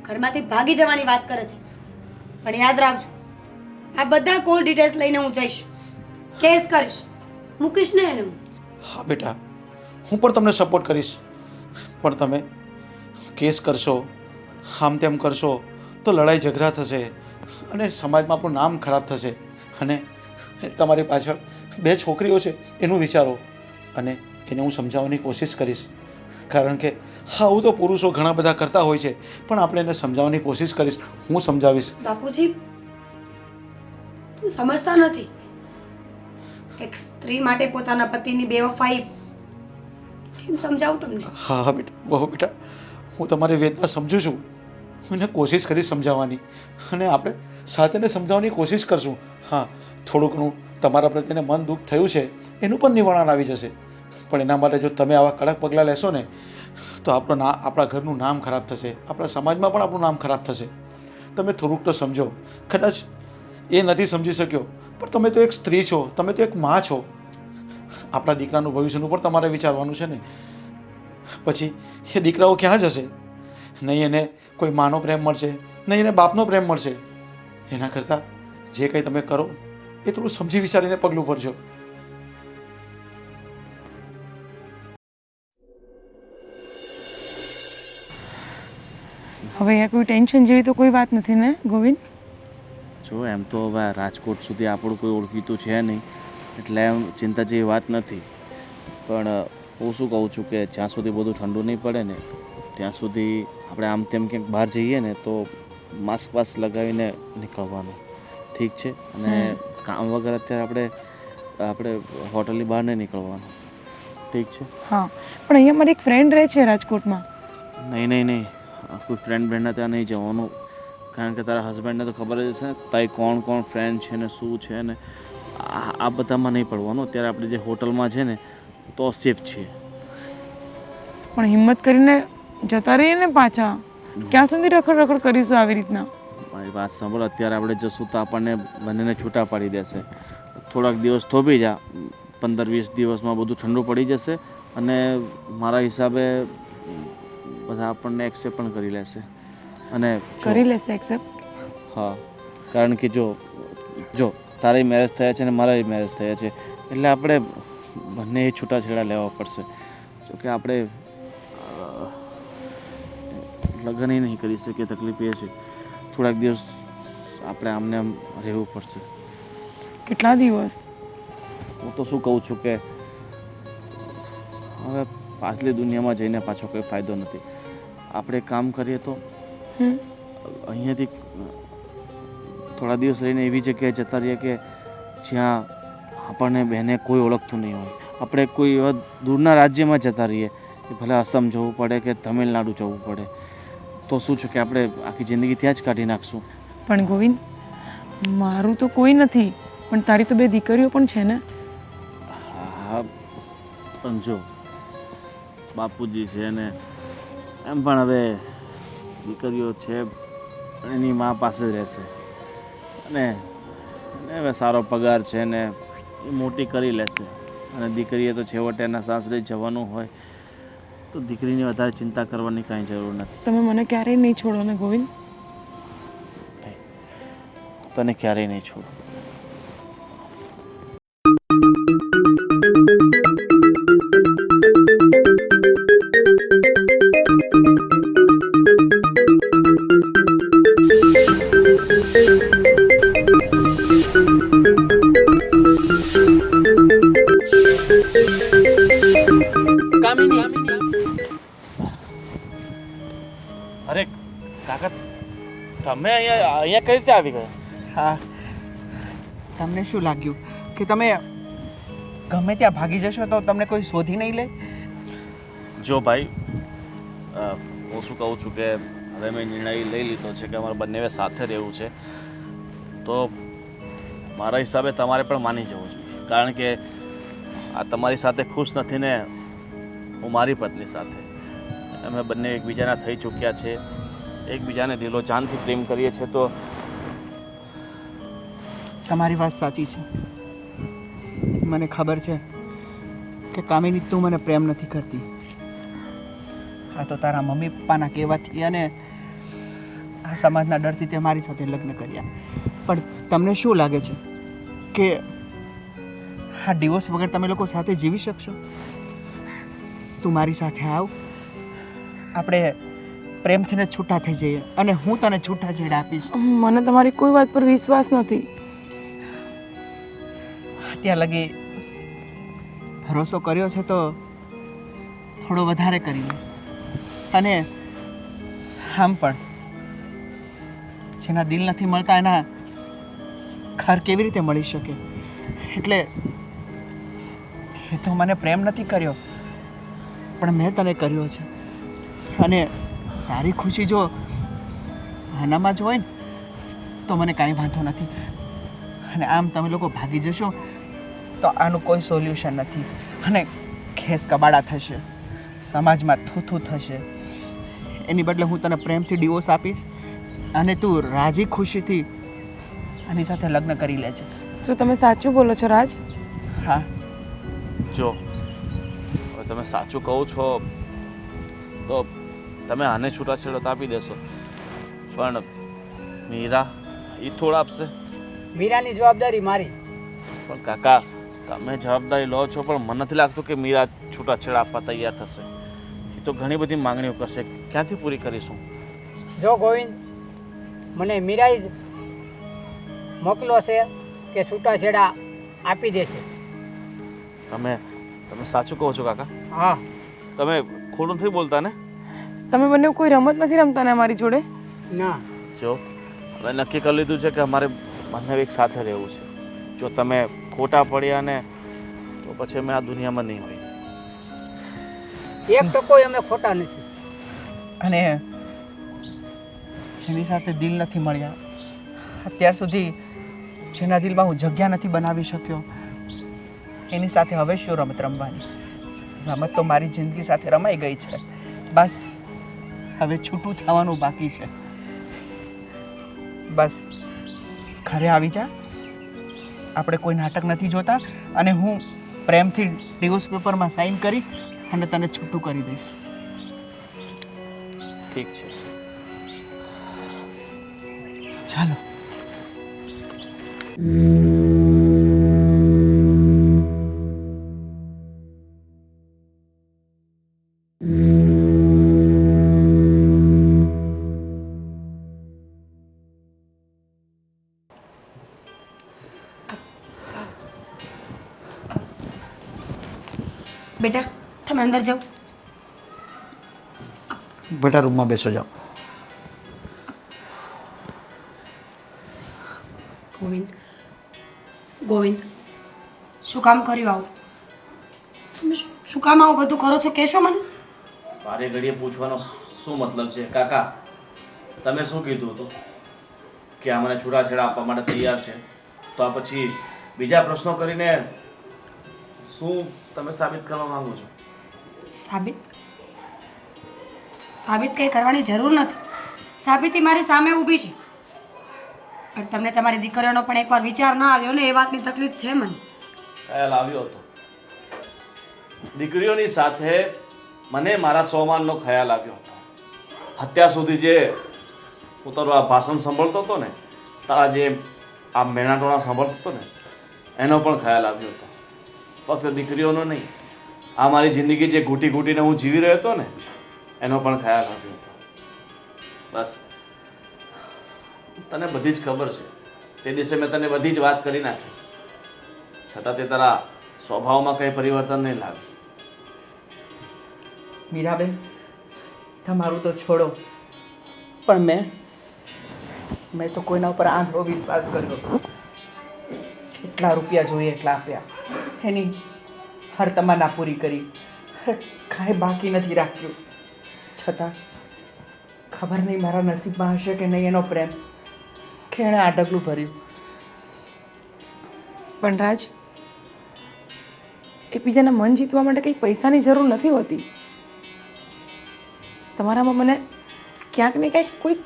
ઘરમાંથી ભાગી જવાની વાત કરે છે, પણ યાદ રાખજો, આ બધા કોલ ડિટેલ્સ લઈને હું જઈશ, કેસ કરીશ, મૂકીશ ને એને હું. હા બેટા, હું પણ તમને સપોર્ટ કરીશ, પણ તમે કેસ કરશો, આમ તેમ કરશો તો લડાઈ ઝઘડા થશે અને સમાજમાં આપણું નામ ખરાબ થશે. અને તમારી પાછળ 2 છોકરીઓ છે એનું વિચારો, અને એને હું સમજાવવાની કોશિશ કરીશ, કારણ કે આવું તો પુરુષો ઘણા બધા કરતા હોય છે, પણ આપણે એને સમજાવવાની કોશિશ કરીશ, હું સમજાવીશ. બાપુજી, તમે સમજતા નથી. એક સ્ત્રી માટે પોતાના પતિની બેવફાઈ કેમ સમજાવું તમને? હા હા બેટા, બહુ બેટા, હું તમારી વેદના સમજું છું, હું એને કોશિશ કરીશ સમજાવવાની, અને આપણે સાથે એને સમજાવવાની કોશિશ કરશું. હા, થોડું ઘણું તમારા પ્રત્યે મન દુઃખ થયું છે એનું પણ નિવારણ આવી જશે, પણ એના માટે જો તમે આવા કડક પગલાં લેશો ને તો આપણા ઘરનું નામ ખરાબ થશે, આપણા સમાજમાં પણ આપણું નામ ખરાબ થશે. તમે થોડુંક તો સમજો. કદાચ એ નથી સમજી શક્યો, પણ તમે તો એક સ્ત્રી છો, તમે તો એક માં છો. આપણા દીકરાનું ભવિષ્યનું પણ તમારે વિચારવાનું છે ને. પછી એ દીકરાઓ ક્યાં જશે? નહીં એને કોઈ માનો પ્રેમ મળશે, નહીં એને બાપનો પ્રેમ મળશે. એના કરતાં જે કંઈ તમે કરો એ થોડું સમજી વિચારીને પગલું ભરજો. હવે અહીંયા કોઈ ટેન્શન જેવી તો કોઈ વાત નથી ને ગોવિંદ? જો એમ તો હવે રાજકોટ સુધી આપણું કોઈ ઓળખીતું છે નહીં, એટલે એમ ચિંતા જેવી વાત નથી. પણ હું શું કહું છું કે જ્યાં સુધી બધું ઠંડુ નહીં પડે ને ત્યાં સુધી આપણે આમ તેમ ક્યાંક બહાર જઈએ ને તો માસ્ક વાસ્ક લગાવીને નીકળવાનું, ઠીક છે? અને કામ વગર અત્યારે આપણે હોટલની બહાર નહીં નીકળવાનું, ઠીક છે? હા, પણ અહીંયા મારી એક ફ્રેન્ડ રહે છે રાજકોટમાં. નહીં, કોઈ ફ્રેન્ડ બ્રેન્ડના ત્યાં નહીં જવાનું, કારણ કે તારા હસબન્ડને તો ખબર જ હશે ને તારી કોણ કોણ ફ્રેન્ડ છે ને શું છે ને, આ બધામાં નહીં પડવાનું. અત્યારે આપણે જે હોટલમાં છે ને તો સેફ છીએ. પણ હિંમત કરીને જતા રહીએ ને પાછા, ક્યાં સુધી રખડ કરીશું આવી રીતના? મારી વાત સાંભળ, અત્યારે આપણે જશું તો આપણને બંનેને છૂટા પાડી દેશે. થોડાક દિવસ થોભી જા, 15-20 દિવસમાં બધું ઠંડુ પડી જશે, અને મારા હિસાબે બધા આપણને એક્સેપ્ટ પણ કરી લેશે. અને કરી લેશે એક્સેપ્ટ? હા, કારણ કે જો તારા મેરેજ થયા છે ને મારા મેરેજ થયા છે, એટલે આપણે બંને છૂટાછેડા લેવા પડશે. જોકે આપણે લગ્ન નહીં કરી શકીએ, તકલીફ એ છે થોડાક દિવસ આપણે આમને આમ રહેવું પડશે. કેટલા દિવસ? હું તો શું કહું છું કે હવે પાછલી દુનિયામાં જઈને પાછો કોઈ ફાયદો નથી. આપણે કામ કરીએ તો અહીંયાથી થોડા દિવસ રહીને એવી જગ્યાએ જતા રહીએ કે જ્યાં આપણને બહેને કોઈ ઓળખતું નહીં હોય. આપણે કોઈ એવા દૂરના રાજ્યમાં જતા રહીએ કે ભલે અસમ જવું પડે કે તમિલનાડુ જવું પડે, તો શું છે કે આપણે આખી જિંદગી ત્યાં જ કાઢી નાખશું. પણ ગોવિંદ, મારું તો કોઈ નથી, પણ તારી તો 2 દીકરીઓ પણ છે ને? હા, પણ જો બાપુજી છે ને એમ પણ હવે દીકરીઓ છે એની મા પાસે જ રહેશે, અને હવે સારો પગાર છે ને એ મોટી કરી લેશે. અને દીકરીએ તો છેવટે એના સાસરે જવાનું હોય, તો દીકરીની વધારે ચિંતા કરવાની કાંઈ જરૂર નથી. તમે મને ક્યારેય નહીં છોડો ને ગોવિંદ? તને ક્યારેય નહીં છોડું. તમે અહીંયા કઈ રીતે આવી ગયા? હા, તમને શું લાગ્યું કે તમે ગમે ત્યાં ભાગી જશો તો તમને કોઈ શોધી નહીં લે? જો ભાઈ, હું શું કહું છું કે હવે મેં નિર્ણય લઈ લીધો છે કે અમારે બંને સાથે રહેવું છે. તો મારા હિસાબે તમારે પણ માની જવું જોઈએ, કારણ કે આ તમારી સાથે ખુશ નથી ને હું મારી પત્ની સાથે. અમે બંને એકબીજાના થઈ ચૂક્યા છે, એકબીજાને દિલો જાનથી પ્રેમ કરીએ છીએ. તો તમારી વાત સાચી છે. મને ખબર છે કે કામિની તું મને પ્રેમ નથી કરતી. આ તો તારા મમ્મી પપ્પાના કહેવાથી અને આ સમાજના ડરથી તે મારી સાથે લગ્ન કર્યા. પણ તમને શું લાગે છે કે આ ડિવોર્સ વગર તમે લોકો સાથે જીવી શકશો? તું મારી સાથે આવ, આપણે પ્રેમથી ને છૂટા થઈ જઈએ અને હું તને છૂટા છેડા આપીશ. મને તમારી કોઈ વાત પર વિશ્વાસ નથી. ત્યાં લગી ભરોસો કર્યો છે તો થોડો વધારે કરી લે. અને આમ પણ જેના દિલ નથી મળતા એના ઘર કેવી રીતે મળી શકે? એટલે એ તો મને પ્રેમ નથી કર્યો, પણ મેં તને કર્યો છે. અને તારી ખુશી જો આનામાં જ હોય ને તો મને કાંઈ વાંધો નથી. અને આમ તમે લોકો ભાગી જશો તો આનું કોઈ સોલ્યુશન નથી. અને ખેસ કબાડા થશે, સમાજમાં થૂથું થશે. એની બદલે હું તને પ્રેમથી ડિવોર્સ આપીશ અને તું રાજી ખુશીથી આની સાથે લગ્ન કરી લેજે. શું તમે સાચું બોલો છો રાજ? હા. જો હવે તમે સાચું કહો છો તો તમે આને છૂટાછેડો તો આપી દેશો, પણ મીરા એ થોડા આપશે? મીરાની જવાબદારી મારી. પણ કાકા, તમે જવાબદારી લો છો, પણ મને નથી લાગતું કે મીરા છૂટાછેડા આપવા તૈયાર થશે. એ તો ઘણી બધી માંગણીઓ કરશે, ક્યાંથી પૂરી કરીશું? જો ગોવિંદ, મને મીરાએ જ મોકલો છે કે છૂટાછેડા આપી દેશે. તમે સાચું કહો છો કાકા? હા. તમે ખોટું નથી બોલતા ને? તમે બંને કોઈ રમત નથી રમતા ને અમારી જોડે? ના. જો હવે નક્કી કરી લીધું છે કે અમારે બંને એક સાથે રહેવું છે. જો તમે ખોટા પડ્યા ને તો પછી અમે આ દુનિયામાં નહીં હોય. એક ટકોય અમે ખોટા નથી. અને જેની સાથે દિલ નથી મળ્યા, અત્યાર સુધી જેના દિલમાં હું જગ્યા નથી બનાવી શક્યો, એની સાથે હવે શું રમત રમવાની? રમત તો મારી જિંદગી સાથે રમાઈ ગઈ છે. બસ હવે છૂટું થવાનું બાકી છે. બસ ઘરે આવી જા, આપણે કોઈ નાટક નથી જોતા અને હું પ્રેમથી ડિવોર્સ પેપરમાં સાઈન કરી અને તને છૂટું કરી દઈશ. ઠીક છે. ચાલો. બેટા, તમે અંદર જાઓ. બેટા રૂમમાં બેસો જાઓ. ગોવિંદ, શું કામ કર્યું આવું? તમે શું કામ આવું બધું કરો છો કહેશો મને? મારે ઘડીએ પૂછવાનો શું મતલબ છે? કાકા, તમે શું કીધું હતું કે આ મને છૂટાછેડા આપવા માટે તૈયાર છે, તો આ પછી બીજા પ્રશ્નો કરીને શું તમે સાબિત કરવા માંગો છો? સાબિત કંઈ કરવાની જરૂર નથી. સાબિતી મારી સામે ઊભી છે. પણ તમને તમારી દીકરીઓનો પણ એકવાર વિચાર ના આવ્યો ને, એ વાતની તકલીફ છે મને. ખ્યાલ આવ્યો હતો. દીકરીઓની સાથે મને મારા સ્વમાનનો ખ્યાલ આવ્યો હતો. અત્યાર સુધી જે હું તારું આ ભાષણ સાંભળતો હતો ને, તારા જે આ મેણાટોણા સાંભળતો હતો ને, એનો પણ ખ્યાલ આવ્યો હતો. ફક્ત દીકરીઓનો નહીં, આ મારી જિંદગી જે ઘૂંટી ઘૂંટીને હું જીવી રહ્યો હતો ને, એનો પણ ખ્યાલ આવ્યો હતો. બસ તને બધી જ ખબર છે. તે દિવસે મેં તને બધી જ વાત કરી નાખી, છતાં તે તારા સ્વભાવમાં કંઈ પરિવર્તન નહીં લાવ્યું. મીરાબેન, તમારું તો છોડો, પણ મેં મેં તો કોઈના ઉપર આંધળો વિશ્વાસ કર્યો. જેટલા રૂપિયા જોઈએ એટલા આપ્યા, એની હર તમન્ના પૂરી કરી, કાંઈ બાકી નથી રાખ્યું. છતાં ખબર નહીં મારા નસીબમાં હશે કે નહીં એનો પ્રેમ, કે એણે આ ડગલું ભર્યું. પણ રાજ, એકબીજાના મન જીતવા માટે કંઈ પૈસાની જરૂર નથી હોતી. તમારામાં મને ક્યાંક ને ક્યાંક કોઈ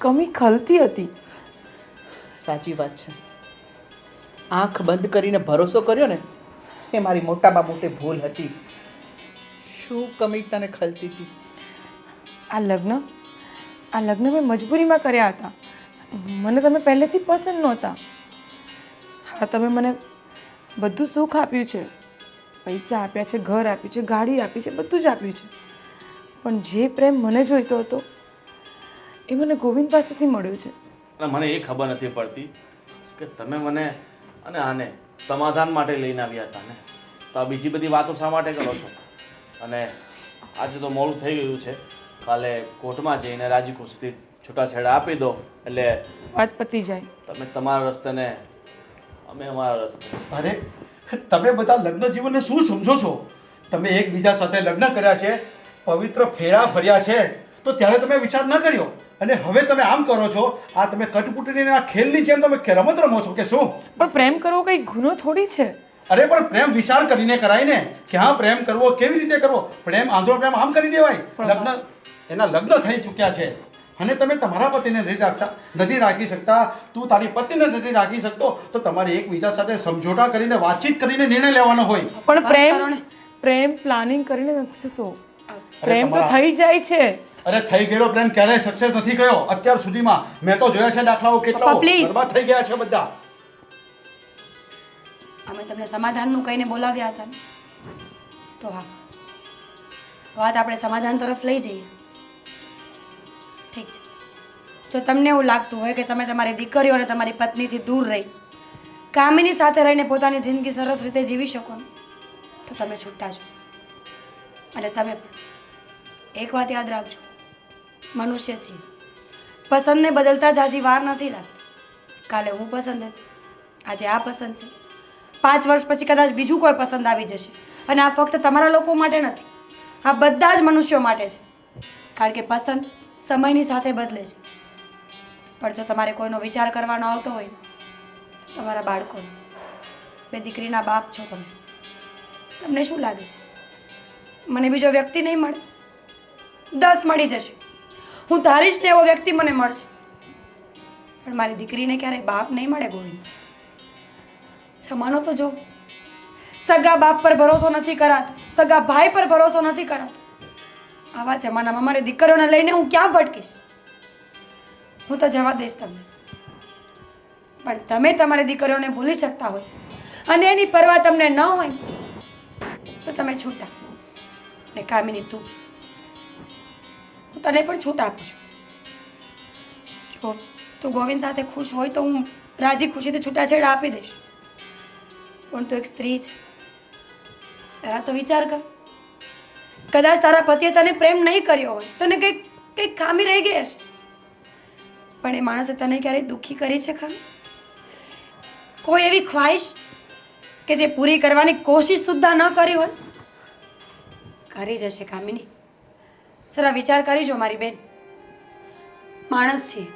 કમી ખલતી હતી. સાચી વાત છે. આંખ બંધ કરીને ભરોસો કર્યો ને એ મારી મોટામાં મોટી ભૂલ હતી. શું કમી તને ખલતી હતી? આ લગ્ન મેં મજબૂરીમાં કર્યા હતા. મને તમે પહેલેથી પસંદ નહોતા. હા, તમે મને બધું સુખ આપ્યું છે, પૈસા આપ્યા છે, ઘર આપ્યું છે, ગાડી આપી છે, બધું જ આપ્યું છે. પણ જે પ્રેમ મને જોઈતો હતો એ મને ગોવિંદ પાસેથી મળ્યો છે. અને મને એ ખબર નથી પડતી કે તમે મને અને આને સમાધાન માટે લઈને આવ્યા હતા ને, તો આ બીજી બધી વાતો શા માટે કરો છો? અને આજે તો મોડું થઈ ગયું છે, કાલે કોર્ટમાં જઈને રાજી ખુશીથી છૂટાછેડા આપી દો એટલે વાત પતી જાય. તમે તમારા રસ્તે ને અમે અમારા રસ્તે. અરે તમે બધા લગ્ન જીવનને શું સમજો છો? તમે એકબીજા સાથે લગ્ન કર્યા છે, પવિત્ર ફેરા ફર્યા છે, તો ત્યારે તમે વિચાર ન કર્યો અને હવે તમે આમ કરો છો. આ તમે કટપુટીની આ ખેલની જેમ તમે રમત રમો છો કે શું? પણ પ્રેમ કરવો કંઈ ગુનો થોડી છે. અરે પણ પ્રેમ વિચાર કરીને કરાય ને, કે હા પ્રેમ કરવો કેવી રીતે કરવો. પ્રેમ આંધળો પ્રેમ આમ કરી દેવાય? એના લગ્ન થઈ ચૂક્યા છે અને તમે તમારા પતિને નથી રાખી શકતા, તું તારી પત્નીને નથી રાખી શકતો, તો તમારે એકબીજા સાથે સમજોતા કરીને વાતચીત કરીને નિર્ણય લેવાનો હોય. પણ બસ કરો ને. પ્રેમ પ્લાનિંગ કરીને નથી થતો. અરે પ્રેમ તો તમારા- થઈ જાય છે. અરે થઈ ગયેલો પ્રેમ ક્યારેય સક્સેસ નથી ગયો અત્યાર સુધીમાં. મેં તો જોયા છે દાખલાઓ, કેટલા પપ્પા, please. બરબાદ થઈ ગયા છે બધા. અમે તમને સમાધાનનું કહીને બોલાવ્યા હતા ને, તો હા, વાત આપણે સમાધાન તરફ લઈ જઈએ. ઠીક છે, જો તમને એવું લાગતું હોય કે તમે તમારી દીકરીઓ અને તમારી પત્નીથી દૂર રહી કામિની સાથે રહીને પોતાની જિંદગી સરસ રીતે જીવી શકો ને, તો તમે છૂટા છો. અને તમે પણ એક વાત યાદ રાખજો, મનુષ્ય છીએ, પસંદને બદલતા જ હજી વાર નથી લાગતી. કાલે હું પસંદ હતી, આજે આ પસંદ છે, 5 વર્ષ પછી કદાચ બીજું કોઈ પસંદ આવી જશે. અને આ ફક્ત તમારા લોકો માટે નથી, આ બધા જ મનુષ્યો માટે છે. કારણ કે પસંદ સમયની સાથે બદલે છે. પણ જો તમારે કોઈનો વિચાર કરવાનો આવતો હોય તો તમારા બાળકોનો, 2 દીકરીના બાપ છો તમે, તમને શું લાગે છે મને બીજો વ્યક્તિ નહીં મળે? 10 મળી જશે, હું ધારીશ ને એવો વ્યક્તિ મને મળશે, પણ મારી દીકરીને ક્યારેય બાપ નહીં મળે. ગોવિંદ, જમાનો તો જો, સગા બાપ પર ભરોસો નથી કરાતો, સગા ભાઈ પર ભરોસો નથી કરાતો. આવા જમાનામાં મારી દીકરીઓને લઈને હું ક્યાં ભટકીશ? હું તો જવા દઈશ તમને, પણ તમે તમારી દીકરીઓને ભૂલી શકતા હોય અને એની પરવા તમને ન હોય તો તમે છૂટા. ને કામિની, તું, હું તને પણ છૂટ આપું છું. જો તું ગોવિંદ સાથે ખુશ હોય તો હું રાજી ખુશીથી છૂટાછેડા આપી દઈશ, પણ તું એક સ્ત્રી છે, જરા તો વિચાર કર. કદાચ તારા પતિએ તને પ્રેમ નહીં કર્યો હોય, તને કંઈક ખામી રહી ગઈ હશે, પણ એ માણસે તને ક્યારેય દુઃખી કરી છે ખરી? કોઈ એવી ખ્વાહિશ કે જે પૂરી કરવાની કોશિશ સુદ્ધા ન કરી હોય? કરી જશે કામિની, જરા વિચાર કરીજો મારી બેન. માણસ છીએ,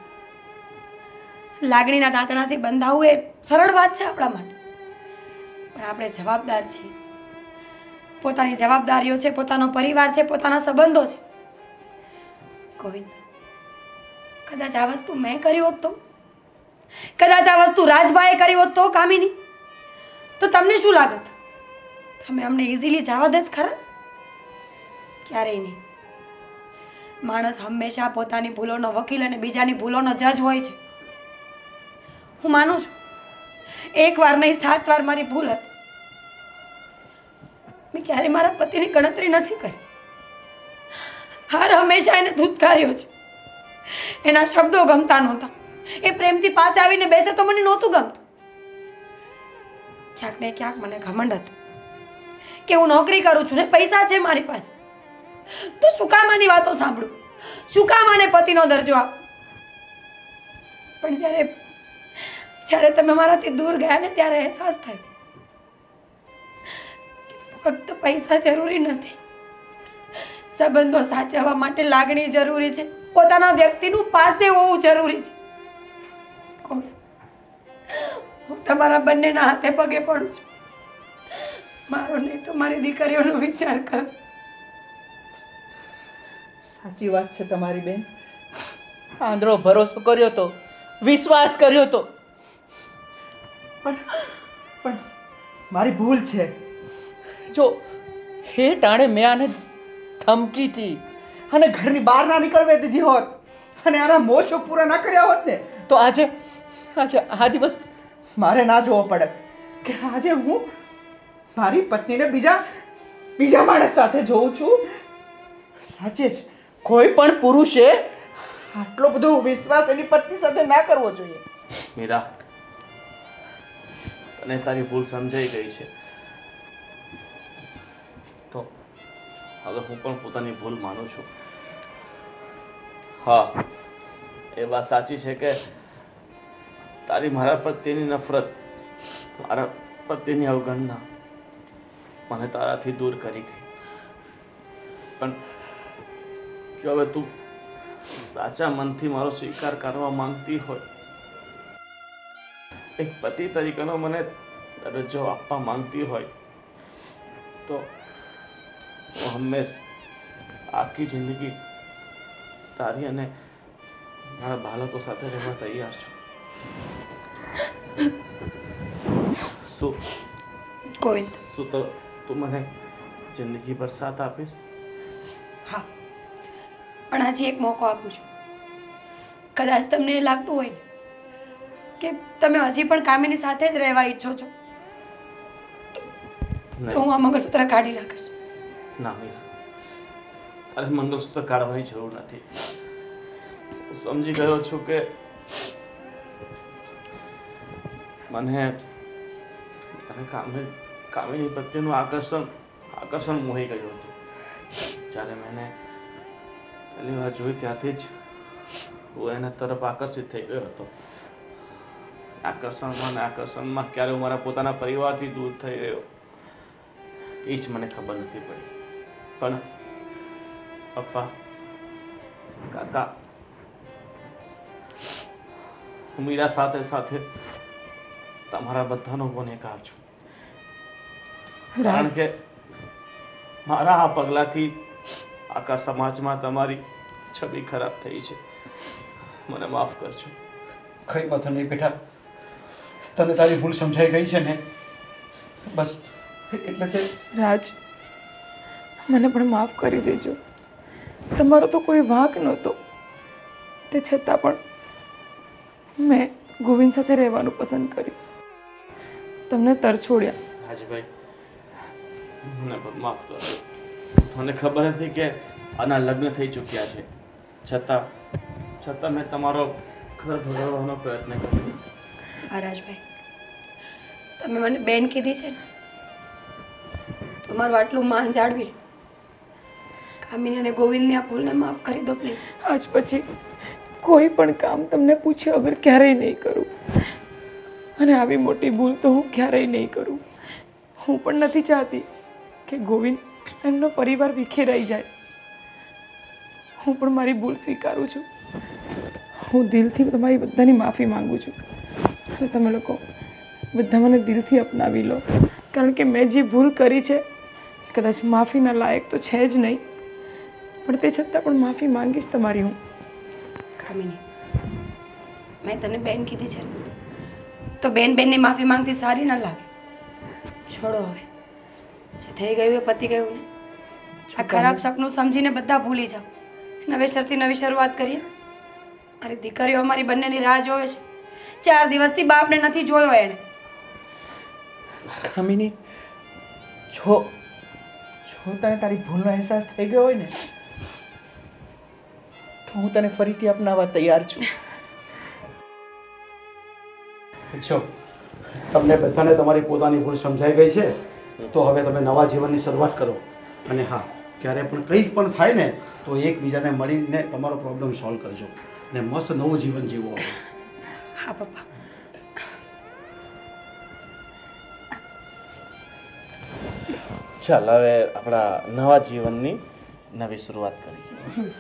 લાગણીના તાતણાથી બંધાવવું એ સરળ વાત છે આપણા માટે, પણ આપણે જવાબદાર છીએ. પોતાની જવાબદારીઓ છે, પોતાનો પરિવાર છે, પોતાના સંબંધો છે. ગોવિંદ, કદાચ આ વસ્તુ મેં કરી હોત તો, કદાચ આ વસ્તુ રાજભાઈએ કરી હોત તો કામિની, તો તમને શું લાગત? તમે અમને ઇઝીલી જવા દેત ખરા? ક્યારેય નહીં. માણસ હંમેશા પોતાની ભૂલોનો વકીલ અને બીજાની ભૂલોનો જજ હોય છે. હું માનું છું, 1 વાર નહીં 7 વાર મારી ભૂલ હતી. મેં ક્યારેય મારા પતિની ગણતરી નથી કરી. હાર હંમેશા એને ધૂતકાર્યો છે. એના શબ્દો ગમતા નહોતા, એ પ્રેમથી પાસે આવીને બેસે તો મને નહોતું ગમતું. ક્યાંક ને ક્યાંક મને ઘમંડ હતું કે હું નોકરી કરું છું ને પૈસા છે મારી પાસે, તો શું કામ આની વાતો સાંભળું? શું કામ આને પતિનો દરજ્જો આપું? પણ જ્યારે તમે મારાથી દૂર ગયા ને ત્યારે અહેસાસ થયો કે ફક્ત પૈસા જરૂરી નથી, સંબંધો સાચવવા માટે લાગણી જરૂરી છે, પોતાના વ્યક્તિનું પાસે હોવું જરૂરી છે. કોણ? હું તમારા બંનેના હાથે પગે પડું છું. મારો નહીં તો મારી દીકરીઓનો વિચાર કર. સાચી વાત છે તમારી બેન. આંધળો ભરોસો કર્યો તો, વિશ્વાસ કર્યો તો, પણ મારી ભૂલ છે. જો હે ટાણે મેં આને ધમકીથી અને ઘરની બહાર ના નીકળવા દીધી હોત અને આના મોહ શોખ પૂરા ના કર્યા હોત ને તો આજે આ દિવસ મારે ના જોવો પડે કે આજે હું મારી પત્નીને બીજા માણસ સાથે જોઉં છું. સાચે જ કોઈ પણ પુરુષે આટલો બધો વિશ્વાસ એની પત્ની સાથે ના કરવો જોઈએ. મીરા, તને તારી ભૂલ સમજાઈ ગઈ છે તો હવે હું પણ પોતાની ભૂલ માનું છું. હા, એ વાત સાચી છે કે તારી મારા પ્રત્યેની નફરત, મારા પ્રત્યેની અવગણના મને તારાથી દૂર કરી ગઈ. પણ જો હવે તું સાચા મનથી મારો સ્વીકાર કરવા માંગતી હોય, એક પતિ તરીકેનો મને દરજ્જો આપવા માંગતી હોય તો હું હંમેશા આખી જિંદગી તારી અને મારા બાળકો સાથે રહેવા તૈયાર છું. ગોવિંદ, શું તો તું મને જિંદગી ભર સાથ આપીશ? હા, પણ આજે એક મોકો આપું છું. કદાચ તમને એ લાગતું હોય ને કે તમે હજી પણ કામિની સાથે જ રહેવા ઈચ્છો છો તો હું આ મંગળસૂત્ર કાઢી નાખીશ. ના મીરા, તારે મંગળસૂત્ર કાઢવાની જરૂર નથી. હું સમજી ગયો છું કે મને કામિની પ્રત્યેનું આકર્ષણ મોહી ગયું હતું. જ્યારે મેં પહેલી વાર જોઈ ત્યાંથી જ હું એના તરફ આકર્ષિત થઈ ગયો હતો. આકર્ષણમાં ક્યારે હું મારા પોતાના પરિવારથી દૂર થઈ ગયો એ જ મને ખબર નથી પડી. પણ પપ્પા, કાકા, હું મીરા સાથે સાથે તમારા બધાનો ગુનેગાર છું. કારણ કે મારા આ પગલાથી આખા સમાજમાં તમારી છબી ખરાબ થઈ છે. મને માફ કરજો. કઈ વાંધો નહીં બેટા, તને તારી ભૂલ સમજાઈ ગઈ છે ને, બસ એટલે તે. રાજ, મને પણ માફ કરી દેજો. તમારો તો કોઈ વાંક નહોતો, તે છતાં પણ મેં ગોવિંદ સાથે રહેવાનું પસંદ કર્યું, તમને તરછોડ્યા. રાજભાઈ, મને પણ માફ કરો. મને ખબર હતી કે આના લગ્ન થઈ ચૂક્યા છે, છતાં મેં તમારો ઘર ભગાડવાનો પ્રયત્ન કર્યો. હા રાજભાઈ, તમે મને બેન કીધી છે ને, તમારું આટલું માન જાળવી લો. કામિની અને ગોવિંદની આ ભૂલને માફ કરી દો પ્લીઝ. આજ પછી કોઈ પણ કામ તમને પૂછ્યા વગર ક્યારેય નહીં કરું, અને આવી મોટી ભૂલ તો હું ક્યારેય નહીં કરું. હું પણ નથી ચાહતી કે ગોવિંદ એમનો પરિવાર વિખેરાઈ જાય. હું પણ મારી ભૂલ સ્વીકારું છું. હું દિલથી તમારી બધાની માફી માંગુ છું, અને તમે લોકો બધા મને દિલથી અપનાવી લો, કારણ કે મેં જે ભૂલ કરી છે કદાચ માફીના લાયક તો છે જ નહીં, પણ તે છતાં પણ માફી માંગીશ તમારી હું. કામિની, મેં તને બેન કીધી છે ને, તો બેનની માફી માંગતી સારી ન લાગે. છોડો હવે, જે થઈ ગયું એ પતી ગયું ને. આ ખરાબ સપનું સમજીને બધા ભૂલી જાઓ. નવેસરથી નવી શરૂઆત કરીએ. મારી દીકરીઓ અમારી બંનેની રાહ જોવે છે. 4 દિવસથી બાપને નથી જોયો એણે. કામિની, જો તને તારી ભૂલનો અહેસાસ થઈ ગયો હોય ને તો હું તને ફરીથી અપનાવવા તૈયાર છું. જો તમને બધાને તમારી પોતાની ભૂલ સમજાઈ ગઈ છે, તો હવે તમે નવા જીવનની શરૂઆત કરો. અને હા, ક્યારે પણ કંઈ પણ થાય ને તો એકબીજાને મળીને તમારો પ્રોબ્લેમ સોલ્વ કરજો અને મસ્ત નવું જીવન જીવો. હા પપ્પા. ચાલ હવે આપણા નવા જીવનની નવી શરૂઆત કરીએ.